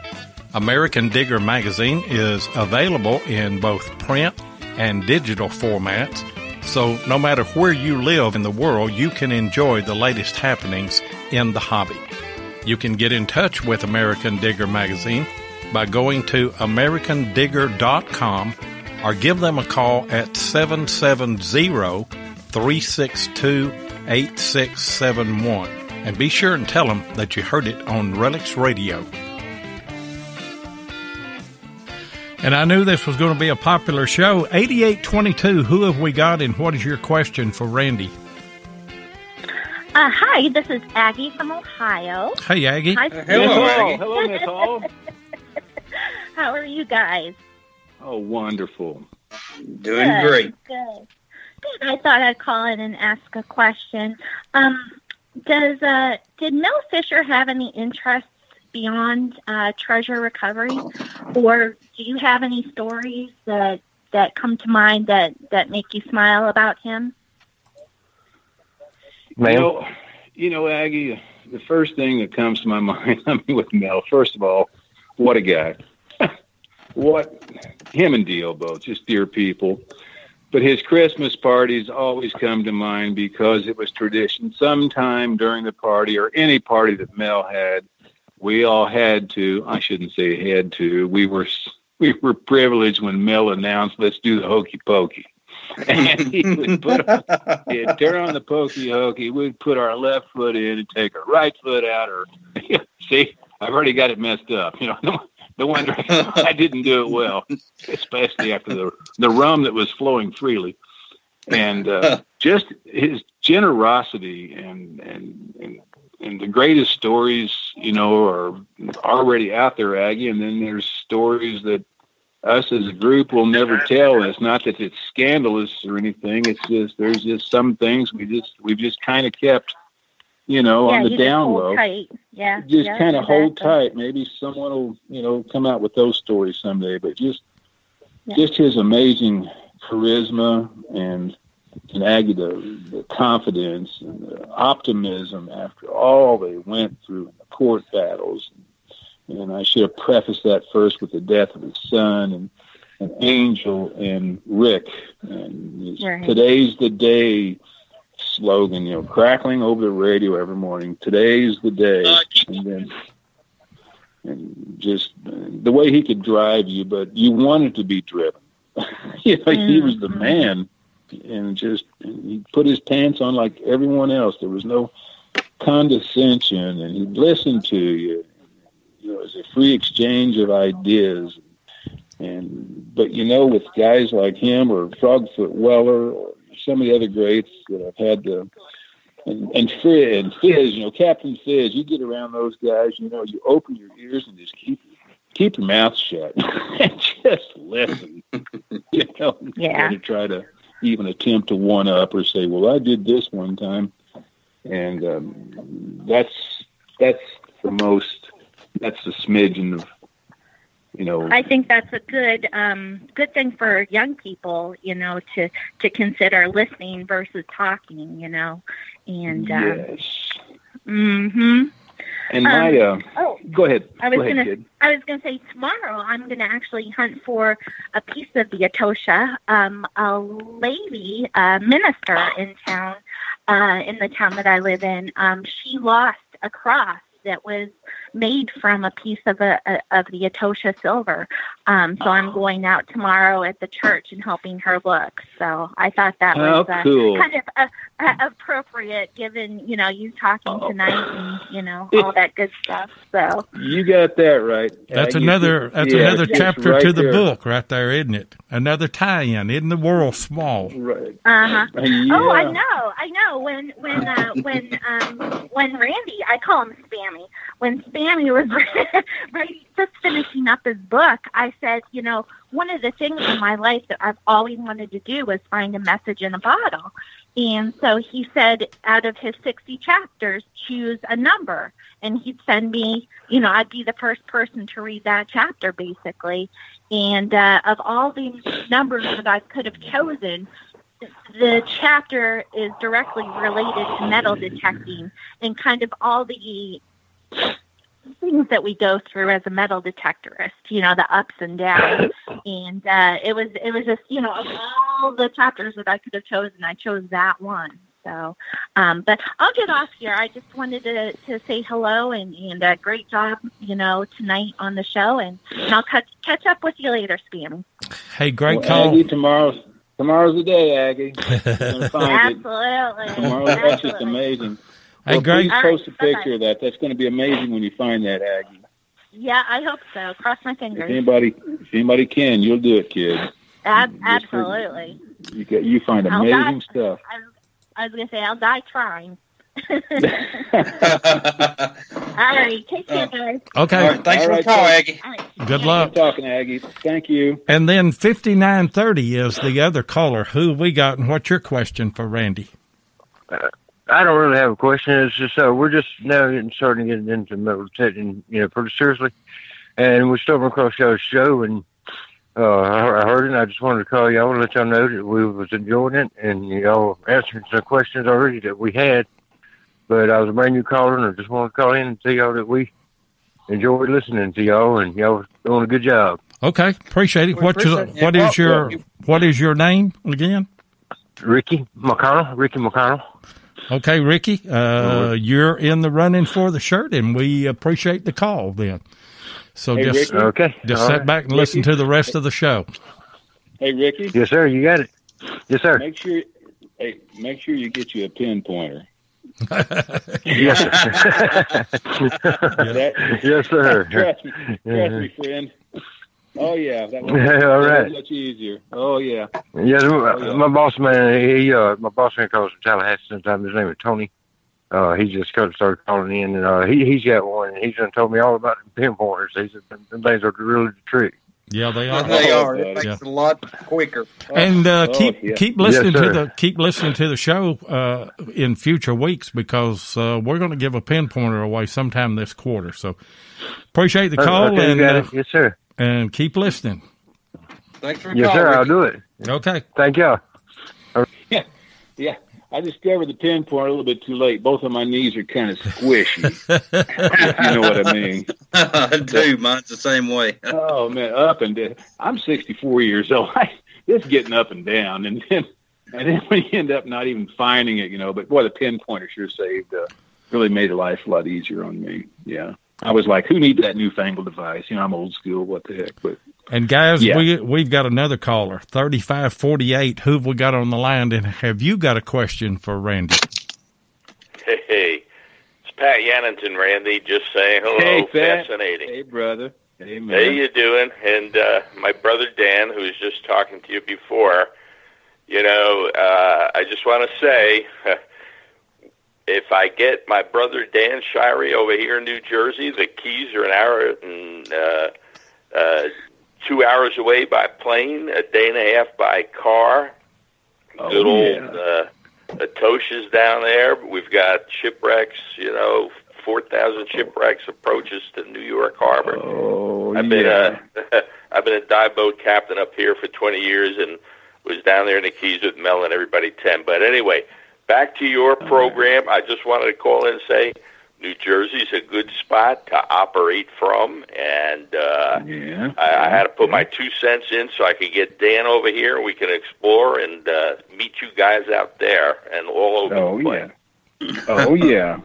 American Digger Magazine is available in both print and digital formats, so no matter where you live in the world, you can enjoy the latest happenings in the hobby. You can get in touch with American Digger Magazine by going to americandigger.com or give them a call at 770-362-8671. And be sure and tell them that you heard it on Relics Radio. And I knew this was going to be a popular show. 8822, who have we got, and what is your question for Randy? Hi, this is Aggie from Ohio. Hey, Aggie. Hi, hello, Aggie. Hello, Miss Hall. How are you guys? Oh, wonderful. Doing great. Good. I thought I'd call in and ask a question. Did Mel Fisher have any interests beyond treasure recovery, or do you have any stories that come to mind that make you smile about him? Aggie, the first thing that comes to my mind, with Mel, first of all, what a guy. Him and Dio both, just dear people. But his Christmas parties always come to mind because it was tradition. Sometime during the party, or any party that Mel had, we all had to, I shouldn't say had to, we were privileged when Mel announced, let's do the hokey pokey. And he'd turn on the pokey hokey, we'd put our left foot in and take our right foot out, or see, I've already got it messed up. The one I didn't do it well, especially after the rum that was flowing freely, and just his generosity and the greatest stories, are already out there, Aggie. And then there's stories that us as a group will never tell. And it's not that it's scandalous or anything. It's just there's just some things we've just kind of kept. On the down low, just kind of hold tight. Maybe someone will, come out with those stories someday. But just his amazing charisma and Aggie, the confidence and the optimism after all they went through in the court battles. And I should have prefaced that first with the death of his son and Angel and Rick. And today's the day slogan, crackling over the radio every morning. Today's the day. And just the way he could drive you, but you wanted to be driven. He was the man, and he put his pants on like everyone else. There was no condescension, and he'd listen to you. It was a free exchange of ideas. But with guys like him or Frogfoot Weller or some of the other greats that I've had and Fizz, Captain Fizz, you get around those guys, you open your ears and just keep your mouth shut and just listen, to try to even attempt to one up or say, well, I did this one time. And that's the smidgen of, I think that's a good thing for young people, to consider listening versus talking, and yes. Mm-hmm. And go ahead. I was gonna say tomorrow I'm gonna actually hunt for a piece of the Atocha. A lady, minister in town, in the town that I live in, she lost a cross that was made from a piece of the Atocha silver. So I'm going out tomorrow at the church and helping her look. So I thought that was cool. Kind of appropriate, given you talking tonight and all that good stuff. So you got that right. That's another chapter right to the book right there, isn't it? Another tie-in. Isn't the world small? Right. Uh-huh. Yeah. Oh, I know. When Randy, I call him Spammy. When Spammy was ready, just finishing up his book, I said, one of the things in my life that I've always wanted to do was find a message in a bottle. And so he said, out of his 60 chapters, choose a number. And he'd send me, I'd be the first person to read that chapter, basically. And of all the numbers that I could have chosen, the chapter is directly related to metal detecting and kind of all the things that we go through as a metal detectorist, the ups and downs. And it was just, of all the chapters that I could have chosen, I chose that one. So, but I'll get off here. I just wanted to say hello and great job, tonight on the show. And I'll catch up with you later, Spam. Hey, great call. Aggie, tomorrow's the day, Aggie. You're gonna find Absolutely. It. Tomorrow, that's just amazing. Hey, Please post a picture of that. That's going to be amazing when you find that, Aggie. Yeah, I hope so. Cross my fingers. If anybody can, you'll do it, kid. Absolutely. You find amazing stuff. I was going to say, I'll die trying. All right. Take care, guys. Okay. All right, thanks for the call, Aggie. Right. Good luck. Good talking, Aggie. Thank you. And then 5930 is the other caller. Who we got, and what's your question for Randy? I don't really have a question. It's just we're just now starting to get into metal detecting, pretty seriously. And we stumbled across y'all's show, and I heard it, and I just wanted to call y'all and let y'all know that we was enjoying it, and y'all answered some questions already that we had. But I was a brand new caller, and I just wanted to call in and tell y'all that we enjoyed listening to y'all, and y'all was doing a good job. Okay, appreciate it. What is your name again? Ricky McConnell. Okay, Ricky, you're in the running for the shirt, and we appreciate the call then. So hey, just sit back and listen to the rest of the show. Hey, Ricky. Yes, sir. You got it. Yes, sir. Make sure you get you a pinpointer. Yes, sir. Yes, sir. Trust me, friend. Oh yeah, that was, All right. much easier. Oh yeah. Yes, my boss man. My boss man calls from Tallahassee sometimes. His name is Tony. He just started calling in, and he's got one, and he's done told me all about the pinpointers. He said them things are really the trick. Yeah, they are. They are. It makes it a lot quicker. And keep listening Yes, to the show in future weeks, because we're going to give a pinpointer away sometime this quarter. So appreciate the call, Okay, and yes, sir. And keep listening. Thanks for Yes, calling. sir. I'll do it. Okay. Thank y'all. Yeah. I discovered the pinpointer a little bit too late. Both of my knees are kind of squishy. If you know what I mean. I do. Mine's the same way. Oh man, up and down. I'm 64 years old. It's getting up and down, and then when you end up not even finding it, But boy, the pinpointer sure saved. Really made life a lot easier on me. Yeah, I was like, who needs that newfangled device? I'm old school. What the heck? But And guys, yeah. we've got another caller, 3548. Who have we got on the line? And have you got a question for Randy? Hey, it's Pat Yannington, Randy. Just saying hello. Hey, Pat. Fascinating. Hey, brother. Hey, man. How you doing? And my brother Dan, who was just talking to you before, I just want to say, if I get my brother Dan Shirey over here in New Jersey, the Keys are an hour and 2 hours away by plane, a day and a half by car. Good old Atocha's down there. We've got shipwrecks, 4,000 shipwrecks approaches to New York Harbor. I've been a dive boat captain up here for 20 years and was down there in the Keys with Mel and everybody 10. But anyway, back to your program. I just wanted to call in and say New Jersey's a good spot to operate from, and I had to put my 2 cents in so I could get Dan over here. We can explore and meet you guys out there and all over the place. Oh yeah.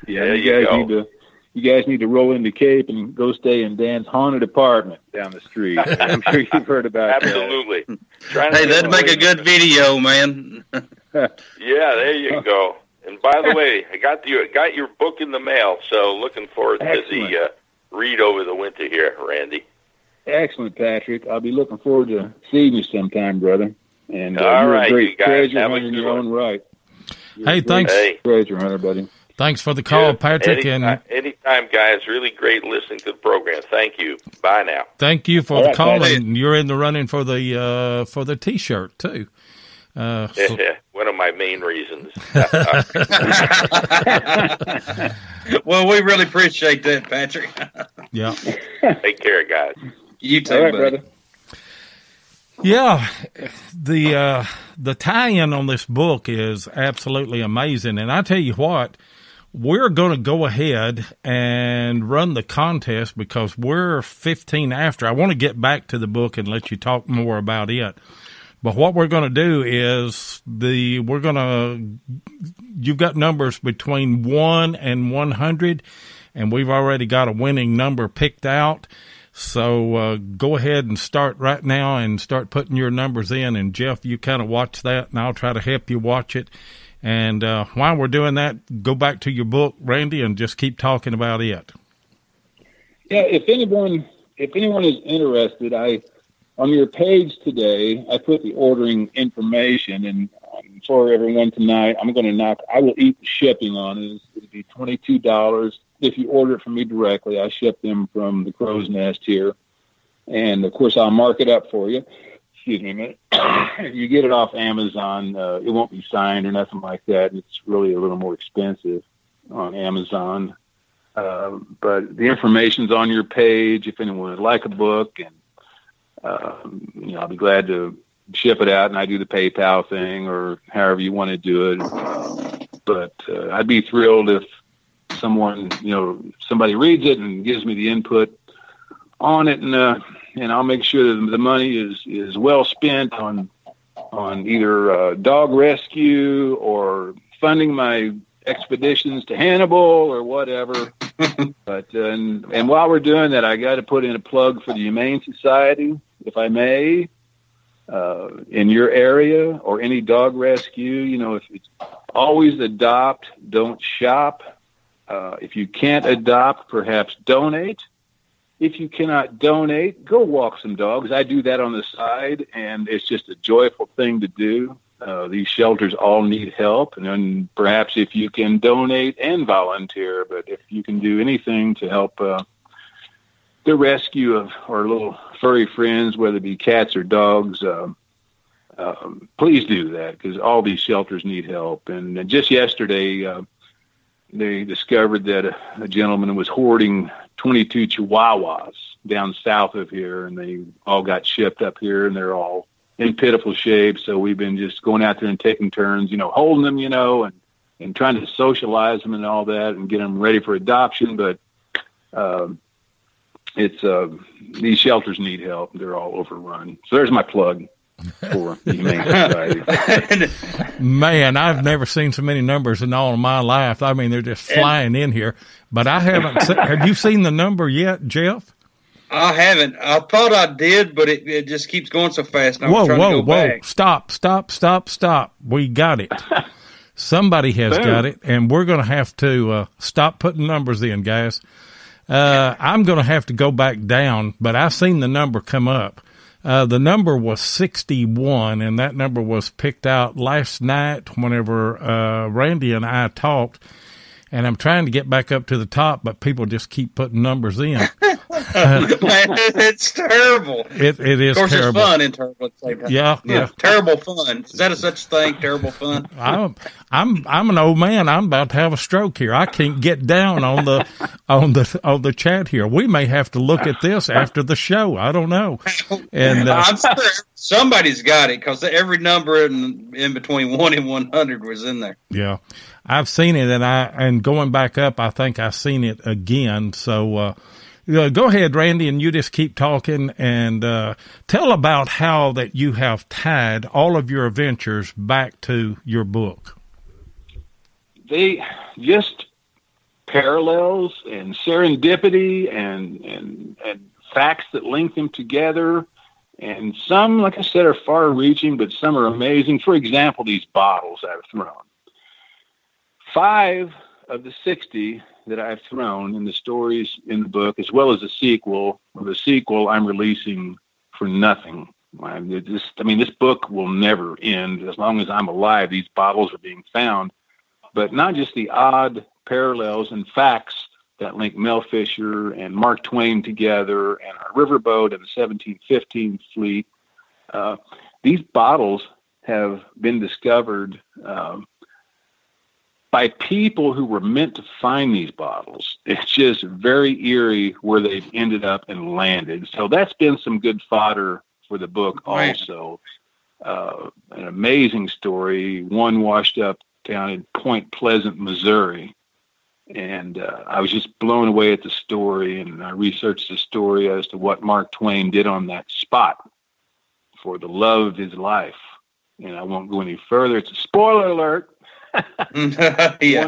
Yeah, you guys need to roll into Cape and go stay in Dan's haunted apartment down the street. I'm sure you've heard about Absolutely. that. Hey, that'd make a good video, man. Yeah, there you go. And by the way, I got your book in the mail, so looking forward to the read over the winter here, Randy. Excellent, Patrick. I'll be looking forward to seeing you sometime, brother. And all you're right, a great you guys treasure have a hunter in good your one. own right. Hey, thanks. Treasure hunter, buddy. Thanks for the call, Patrick. Anytime, guys. Really great listening to the program. Thank you. Bye now. Thank you for the call, and you're in the running for the T-shirt too. One of my main reasons. Well, we really appreciate that, Patrick. Yeah. Take care, guys. You too, all right, buddy. brother. Yeah, the tie-in on this book is absolutely amazing, and I tell you what, we're going to go ahead and run the contest because we're 15 after. I want to get back to the book and let you talk more about it. But what we're going to do is you've got numbers between 1 and 100, and we've already got a winning number picked out. So go ahead and start right now and start putting your numbers in. And, Jeff, you kind of watch that, and I'll try to help you watch it. And while we're doing that, go back to your book, Randy, and just keep talking about it. Yeah, if anyone is interested, on your page today, I put the ordering information, and for everyone tonight, I will eat the shipping on it. It'll be $22. If you order it from me directly, I ship them from the Crow's Nest here. And, of course, I'll mark it up for you. Excuse me a minute. If you get it off Amazon, it won't be signed or nothing like that. It's really a little more expensive on Amazon. But the information's on your page if anyone would like a book. And, I'll be glad to ship it out, and I do the PayPal thing or however you want to do it. But I'd be thrilled if somebody reads it and gives me the input on it, and I'll make sure that the money is well spent on either dog rescue or funding my expeditions to Hannibal or whatever. But and while we're doing that, I got to put in a plug for the Humane Society, if I may, in your area, or any dog rescue. If it's always adopt, don't shop. If you can't adopt, perhaps donate. If you cannot donate, go walk some dogs. I do that on the side, and it's just a joyful thing to do. These shelters all need help, and then perhaps if you can donate and volunteer, but if you can do anything to help the rescue of our little furry friends, whether it be cats or dogs, please do that, because all these shelters need help. And just yesterday, they discovered that a gentleman was hoarding 22 chihuahuas down south of here, and they all got shipped up here, and they're all in pitiful shape. So we've been just going out there and taking turns, holding them, and trying to socialize them and all that and get them ready for adoption. But these shelters need help. They're all overrun. So there's my plug for the Humane Society. Man, I've never seen so many numbers in all of my life. I mean, they're just flying in here. But I haven't. Have you seen the number yet, Jeff? I haven't. I thought I did, but it just keeps going so fast. And Whoa. Stop. We got it. Somebody has got it, and we're going to have to stop putting numbers in, guys. I'm going to have to go back down, but I seen the number come up. The number was 61, and that number was picked out last night whenever Randy and I talked. And I'm trying to get back up to the top, but people just keep putting numbers in. It's terrible. It is terrible. Of course, it's fun and terrible at the same time. Yeah. Terrible fun. Is that a such thing? Terrible fun. I'm an old man. I'm about to have a stroke here. I can't get down on the chat here. We may have to look at this after the show. I don't know. And I'm sure somebody's got it, because every number in between 1 and 100 was in there. Yeah. I've seen it, and going back up, I think I've seen it again. So go ahead, Randy, and you just keep talking and tell about how that you have tied all of your adventures back to your book. They just parallels and serendipity and facts that link them together. And some, like I said, are far-reaching, but some are amazing. For example, these bottles I've thrown. 5 of the 60 that I've thrown in the stories in the book, as well as the sequel. The sequel I'm releasing for nothing. This book will never end. As long as I'm alive, these bottles are being found. But not just the odd parallels and facts that link Mel Fisher and Mark Twain together, and our riverboat and the 1715 fleet. These bottles have been discovered by people who were meant to find these bottles. It's just very eerie where they've ended up and landed. So that's been some good fodder for the book also. An amazing story. One washed up down in Point Pleasant, Missouri. And I was just blown away at the story, and I researched the story as to what Mark Twain did on that spot for the love of his life. And I won't go any further. It's a spoiler alert. Yeah.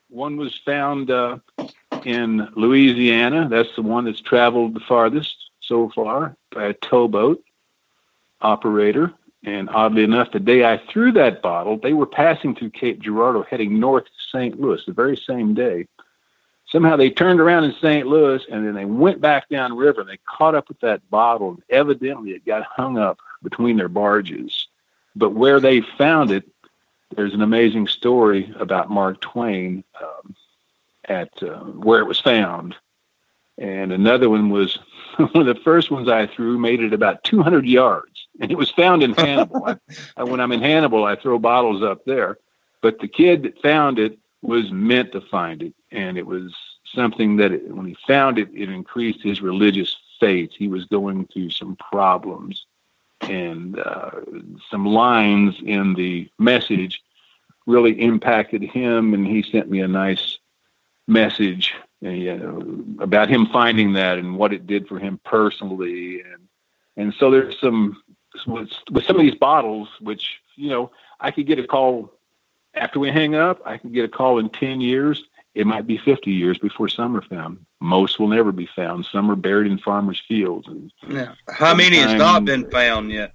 One was found in Louisiana. That's the one that's traveled the farthest so far by a towboat operator. And oddly enough, the day I threw that bottle, they were passing through Cape Girardeau heading north to St. Louis the very same day. Somehow they turned around in St. Louis, and then they went back downriver, and they caught up with that bottle, and evidently it got hung up between their barges. But where they found it, there's an amazing story about Mark Twain at where it was found. And another one was one of the first ones I threw, made it about 200 yards. And it was found in Hannibal. When I'm in Hannibal, I throw bottles up there. But the kid that found it was meant to find it. And it was something that when he found it, it increased his religious faith. He was going through some problems. And some lines in the message really impacted him, and he sent me a nice message about him finding that and what it did for him personally. And so there's some, with some of these bottles, which, I could get a call after we hang up. I can get a call in 10 years. It might be 50 years before some are found. Most will never be found. Some are buried in farmers' fields. Yeah. How many has not been found yet?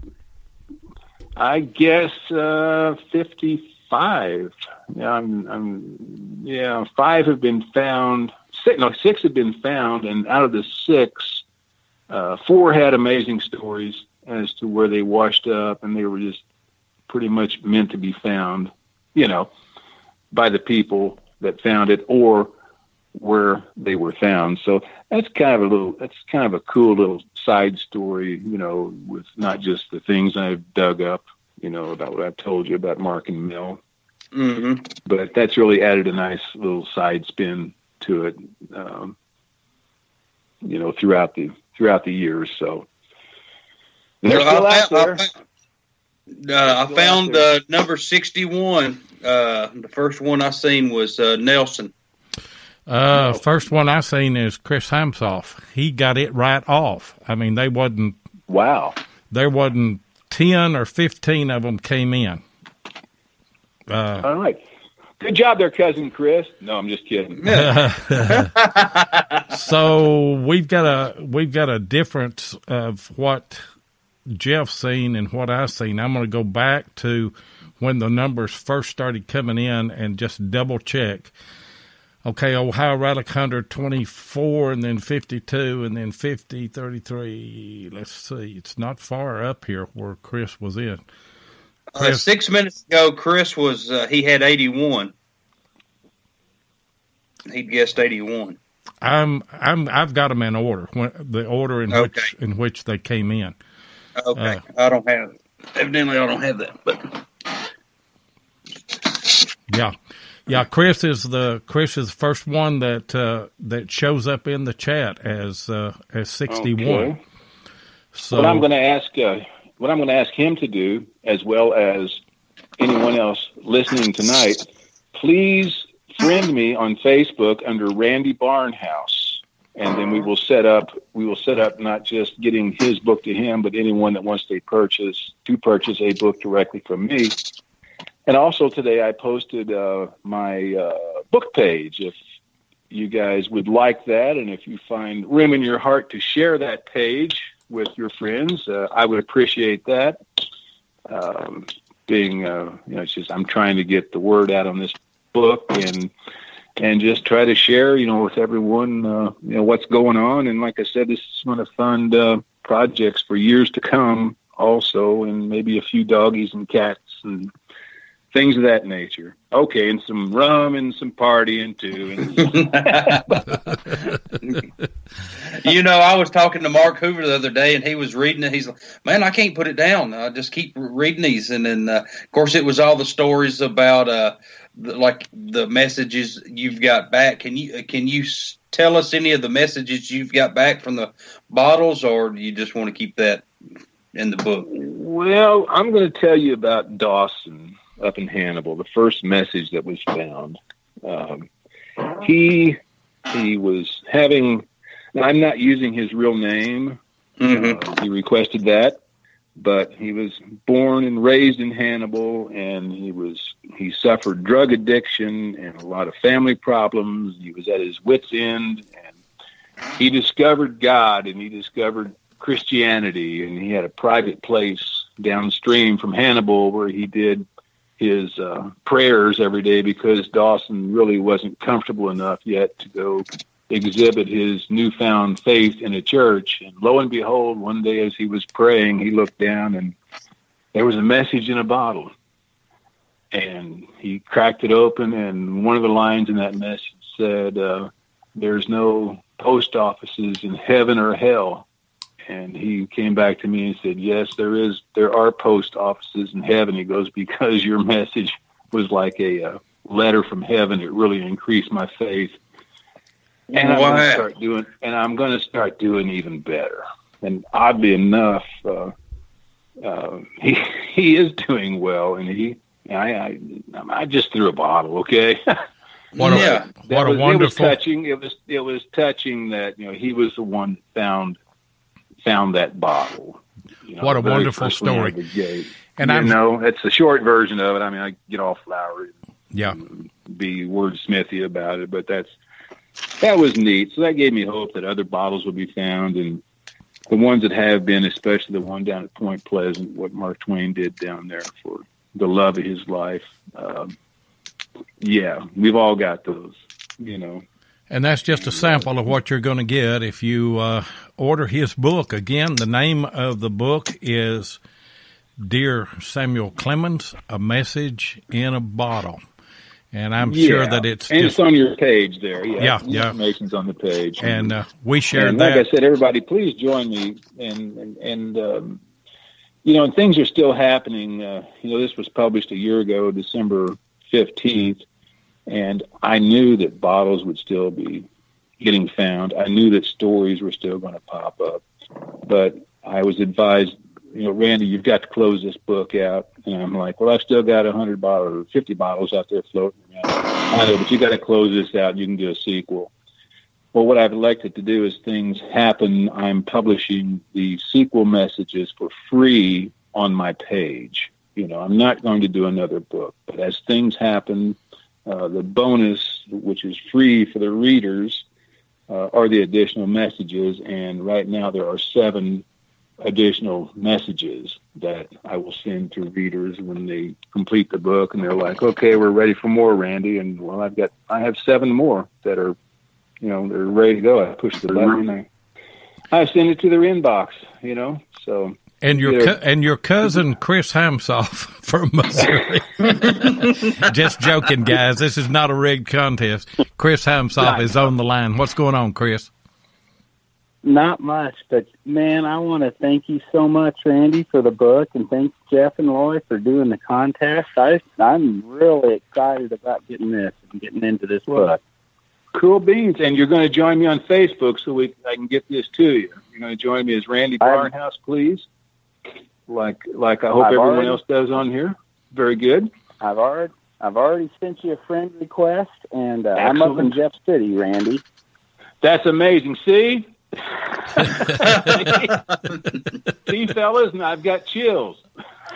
I guess 53 5. Yeah, 5 have been found. 6 have been found, and out of the 6, 4 had amazing stories as to where they washed up, and they were just pretty much meant to be found, by the people that found it or where they were found. So that's kind of a cool little side story, with not just the things I've dug up, about what I've told you about Mark and Mel. Mm-hmm. But that's really added a nice little side spin to it, throughout the years. So they're still out there. I found number 61. The first one I seen was Nelson. First one I seen is Chris Hamsoff. He got it right off. I mean, there wasn't 10 or 15 of them came in. All right. Good job there, cousin Chris. No, I'm just kidding. So we've got a difference of what Jeff's seen and what I've seen. I'm going to go back to when the numbers first started coming in and just double check. Okay, Ohio Relic 124, and then 52, and then 50, 33. Let's see. It's not far up here where Chris was in. 6 minutes ago, Chris was he had 81. He guessed 81. I've got them in order. The order in which they came in. Okay, I don't have it. Evidently, I don't have that. But yeah. Chris is the first one that shows up in the chat as 61. Okay. So what I'm going to ask him to do, as well as anyone else listening tonight, please friend me on Facebook under Randy Barnhouse, and then we will set up not just getting his book to him, but anyone that wants to purchase a book directly from me. And also today I posted my book page. If you guys would like that, and if you find room in your heart to share that page with your friends, I would appreciate that. It's just I'm trying to get the word out on this book and just try to share, with everyone, what's going on. And like I said, this is going to fund projects for years to come also, and maybe a few doggies and cats and things of that nature. Okay, and some rum and some partying too. I was talking to Mark Hoover the other day, and he was reading it. He's like, "Man, I can't put it down. I just keep reading these." And then, of course, it was all the stories about the messages you've got back. Can you tell us any of the messages you've got back from the bottles, or do you just want to keep that in the book? Well, I'm going to tell you about Dawson up in Hannibal, the first message that was found. He was having, I'm not using his real name. Mm-hmm. He requested that, but he was born and raised in Hannibal, and he suffered drug addiction and a lot of family problems. He was at his wit's end, and he discovered God, and he discovered Christianity, and he had a private place downstream from Hannibal where he did his prayers every day, because Dawson really wasn't comfortable enough yet to go exhibit his newfound faith in a church. And lo and behold, one day as he was praying, he looked down and there was a message in a bottle. And he cracked it open, and one of the lines in that message said, "There's no post offices in heaven or hell." And he came back to me and said, "Yes, there are post offices in heaven." He goes, "Because your message was like a letter from heaven. It really increased my faith." And I'm going to start doing even better. And oddly enough, he is doing well, and I just threw a bottle, okay? What a wonderful. It was touching that he was the one that found that bottle. What a wonderful story. And it's the short version of it. I mean, I get all flowery. Yeah. Be wordsmithy about it, but that was neat. So that gave me hope that other bottles would be found, and the ones that have been, especially the one down at Point Pleasant, what Mark Twain did down there for the love of his life. Yeah, we've all got those, you know. And that's just a sample of what you're going to get if you order his book. Again, the name of the book is Dear Samuel Clemens, A Message in a Bottle. And I'm sure that it's on your page there. Yeah. Information's on the page. And we shared that. Like I said, everybody, please join me. And you know, and things are still happening. You know, this was published a year ago, December 15th. And I knew that bottles would still be getting found. I knew that stories were still going to pop up. But I was advised, you know, Randy, you've got to close this book out. And I'm like, well, I've still got 100 bottles or 50 bottles out there floating around. I know, but you got to close this out. You can do a sequel. Well, what I've elected to do is things happen. I'm publishing the sequel messages for free on my page. You know, I'm not going to do another book. But as things happen, the bonus, which is free for the readers, are the additional messages. And right now there are 7 additional messages that I will send to readers when they complete the book. And they're like, okay, we're ready for more, Randy. And well, I have 7 more that are, you know, they're ready to go. I push the button. I send it to their inbox, you know, so. And your cousin Chris Hamsoff from Missouri. Just joking, guys. This is not a rigged contest. Chris Hamsoff is on the line. What's going on, Chris? Not much, but man, I want to thank you so much, Randy, for the book, and thanks Jeff and Loy for doing the contest. I'm really excited about getting this and getting into this book. Cool beans, and you're going to join me on Facebook so I can get this to you. You're going to join me as Randy Barnhouse, please. Like I hope everyone else does on here. Very good. I've already sent you a friend request, and I'm up in Jeff City, Randy. That's amazing. See, fellas, and I've got chills.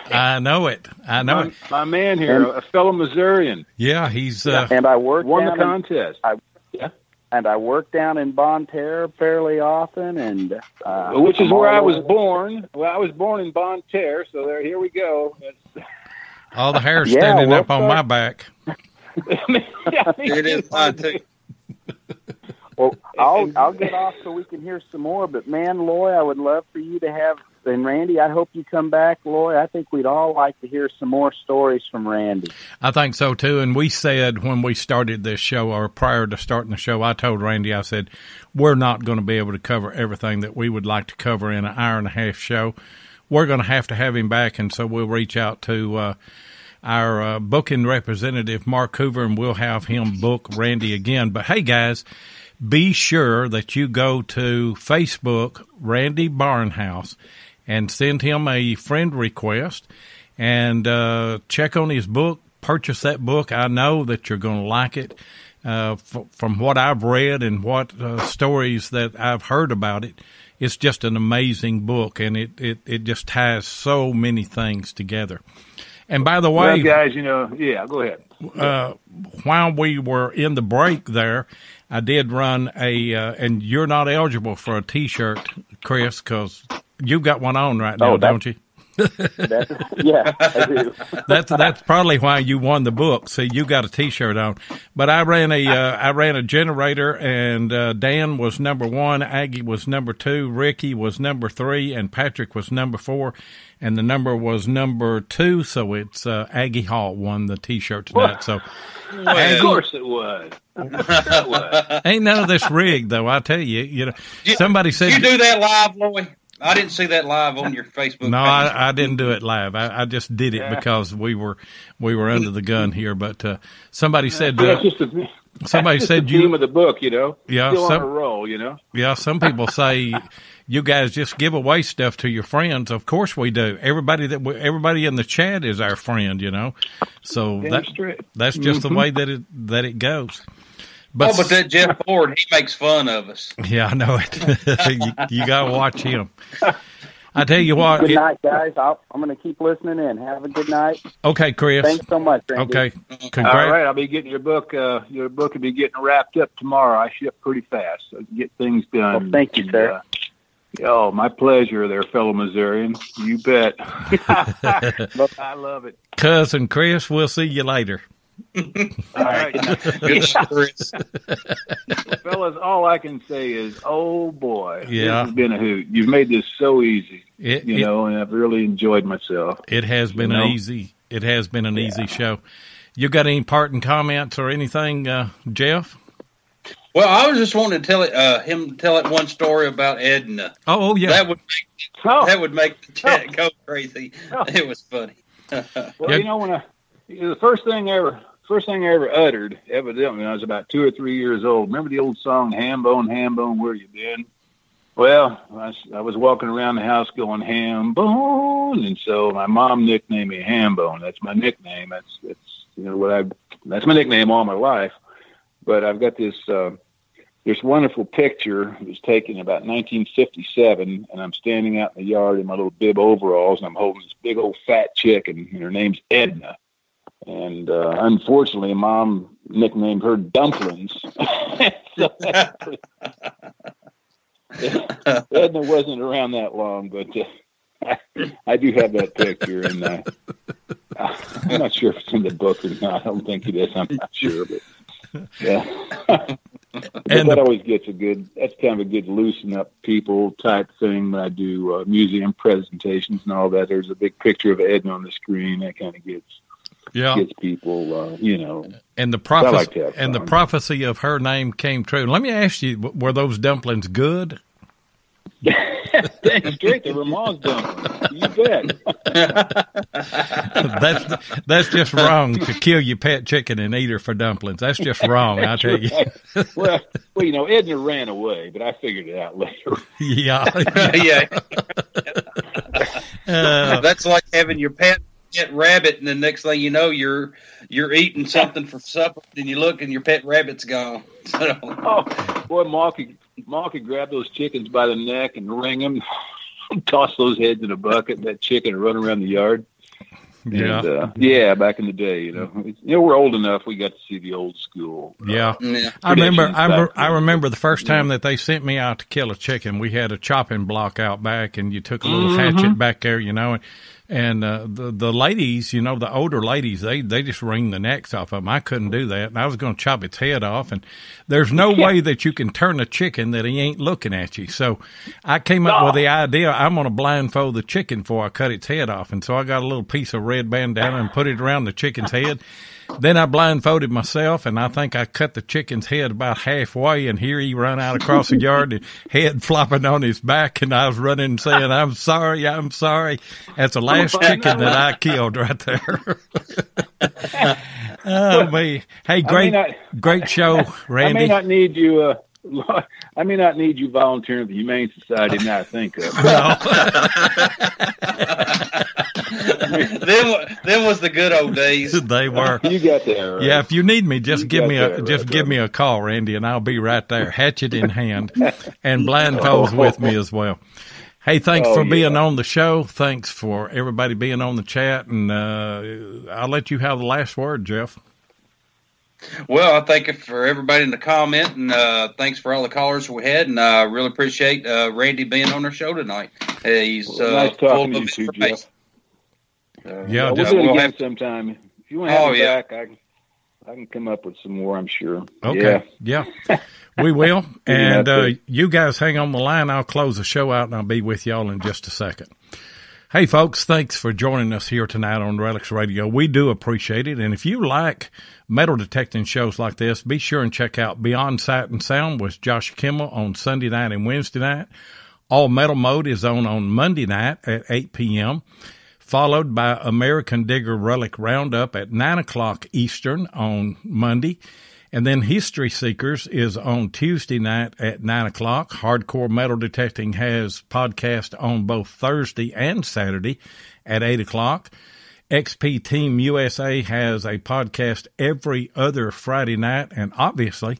I know it. My man here, a fellow Missourian. Yeah, he's and I won the contest. And I work down in Bonne Terre fairly often, and which is where I was born. Well, I was born in Bonne Terre, so here we go. All the hair standing up on my back. It is fine too. Well, I'll get off so we can hear some more. But man, Loy, I would love for you to have. And Randy, I hope you come back, Loy. I think we'd all like to hear some more stories from Randy. I think so, too. And we said when we started this show, or prior to starting the show, I told Randy, I said, we're not going to be able to cover everything that we would like to cover in an hour-and-a-half show. We're going to have him back, and so we'll reach out to our booking representative, Mark Hoover, and we'll have him book Randy again. But, hey, guys, be sure that you go to Facebook, Randy Barnhouse, and send him a friend request and check on his book, purchase that book. I know that you're going to like it. From what I've read and what stories that I've heard about it, it's just an amazing book, and it just ties so many things together. And by the way, well, guys, go ahead. While we were in the break there, I did run and you're not eligible for a T-shirt, Chris, because you've got one on right now, don't you? Yeah, I do. That's probably why you won the book. See, you got a T-shirt on. But I ran a generator, and Dan was number 1, Aggie was number 2, Ricky was number 3, and Patrick was number 4, and the number was number 2. So it's Aggie Hall won the T-shirt tonight. So, Aggie, of course it was. Ain't none of this rigged, though. I tell you, somebody said you do that live, Loy. I didn't see that live on your Facebook page. No, I didn't do it live. I just did it because we were under the gun here. But somebody said the theme of the book, Yeah, still on a roll, Yeah, some people say you guys just give away stuff to your friends. Of course we do. Everybody in the chat is our friend, So that's just the way that it goes. But that Jeff Ford, he makes fun of us. Yeah, I know it. you got to watch him. I tell you what. Good night, guys. I'm going to keep listening in. Have a good night. Okay, Chris. Thanks so much, Randy. Okay. All right, I'll be getting your book. Your book will be getting wrapped up tomorrow. I ship pretty fast, so get things done. Well, thank you, sir. Oh, my pleasure there, fellow Missourian. You bet. I love it. Cousin Chris, we'll see you later. All right. Good Chris. Fellas, all I can say is, oh, boy. Yeah. This has been a hoot. You've made this so easy, and I've really enjoyed myself. It has been an easy show. You got any parting comments or anything, Jeff? Well, I was just wanting to tell it one story about Edna. Oh yeah, that would make the chat go crazy. It was funny. Well, when the first thing I ever uttered, evidently, when I was about 2 or 3 years old. Remember the old song, "Ham Bone, Where You Been"? Well, I was walking around the house going ham bone, and so my mom nicknamed me Ham Bone. That's my nickname. That's my nickname all my life. But I've got this wonderful picture. It was taken about 1957, and I'm standing out in the yard in my little bib overalls, and I'm holding this big old fat chicken, and her name's Edna. And unfortunately, Mom nicknamed her Dumplings. Edna wasn't around that long, but I do have that picture, and I'm not sure if it's in the book or not. I don't think it is. I'm not sure, but. Yeah, and that always gets that's kind of a good loosen up people type thing when I do museum presentations and all that. There's a big picture of Edna on the screen that kind of gets people, And the prophecy of her name came true. Let me ask you, were those dumplings good? Dang straight, they were Mom's dumplings. You bet. That's just wrong to kill your pet chicken and eat her for dumplings. That's just wrong, I tell you. Well, Edna ran away, but I figured it out later. Yeah. That's like having your pet rabbit, and the next thing you know, you're eating something for supper, and you look, and your pet rabbit's gone. So. Oh, boy, Ma could grab those chickens by the neck and wring them, toss those heads in a bucket, and that chicken would run around the yard. Yeah. And, back in the day, we're old enough. We got to see the old school. Yeah. I remember the first time that they sent me out to kill a chicken. We had a chopping block out back, and you took a little hatchet back there, and the ladies, the older ladies, they just wring the necks off of them. I couldn't do that, and I was going to chop its head off, and there's no way that you can turn a chicken that he ain't looking at you. So I came up with the idea, I'm going to blindfold the chicken before I cut its head off, and so I got a little piece of red bandana and put it around the chicken's head. Then I blindfolded myself, and I think I cut the chicken's head about halfway, and here he run out across the yard, and head flopping on his back, and I was running and saying, I'm sorry. That's the last chicken that I killed right there. Oh, me. Hey, great show, Randy. I may not need you volunteering for the Humane Society now I think of. No. Them was the good old days. They were. You got there. Right? Yeah, if you need me, just give me a call, Randy, and I'll be right there, hatchet in hand, and blindfolds with me as well. Hey, thanks for being on the show. Thanks for everybody being on the chat, and I'll let you have the last word, Jeff. Well, I thank you for everybody in the comment, and thanks for all the callers we had, and I really appreciate Randy being on our show tonight. He's nice talking to you too, Jeff. We'll do it again sometime. If you want to have me back, I can come up with some more, I'm sure. Okay, yeah. We will. And you guys hang on the line. I'll close the show out, and I'll be with y'all in just a second. Hey, folks, thanks for joining us here tonight on Relics Radio. We do appreciate it. And if you like metal detecting shows like this, be sure and check out Beyond Sight and Sound with Josh Kimmel on Sunday night and Wednesday night. All Metal Mode is on Monday night at 8 p.m., followed by American Digger Relic Roundup at 9 o'clock Eastern on Monday. And then History Seekers is on Tuesday night at 9 o'clock. Hardcore Metal Detecting has podcast on both Thursday and Saturday at 8 o'clock. XP Team USA has a podcast every other Friday night. And obviously,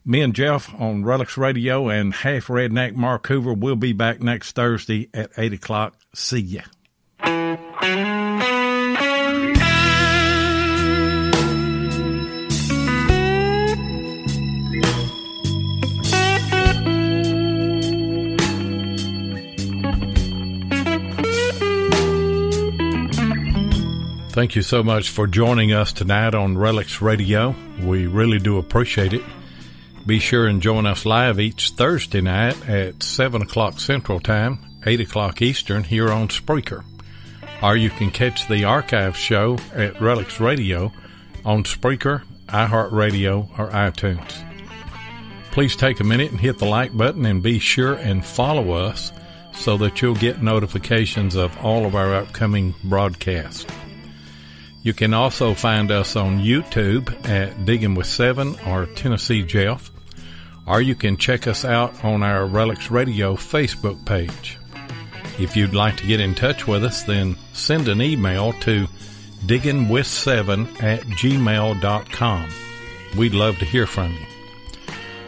me and Jeff on Relics Radio and Half Redneck Mark Hoover will be back next Thursday at 8 o'clock. See ya. Thank you so much for joining us tonight on Relics Radio. We really do appreciate it. Be sure and join us live each Thursday night at 7 o'clock Central Time, 8 o'clock Eastern here on Spreaker. Or you can catch the archive show at Relics Radio on Spreaker, iHeartRadio, or iTunes. Please take a minute and hit the like button and be sure and follow us so that you'll get notifications of all of our upcoming broadcasts. You can also find us on YouTube at Digging with Seven or Tennessee Jeff, or you can check us out on our Relics Radio Facebook page. If you'd like to get in touch with us, then send an email to diggingwith7@gmail.com. We'd love to hear from you.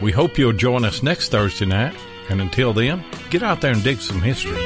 We hope you'll join us next Thursday night, and until then, get out there and dig some history.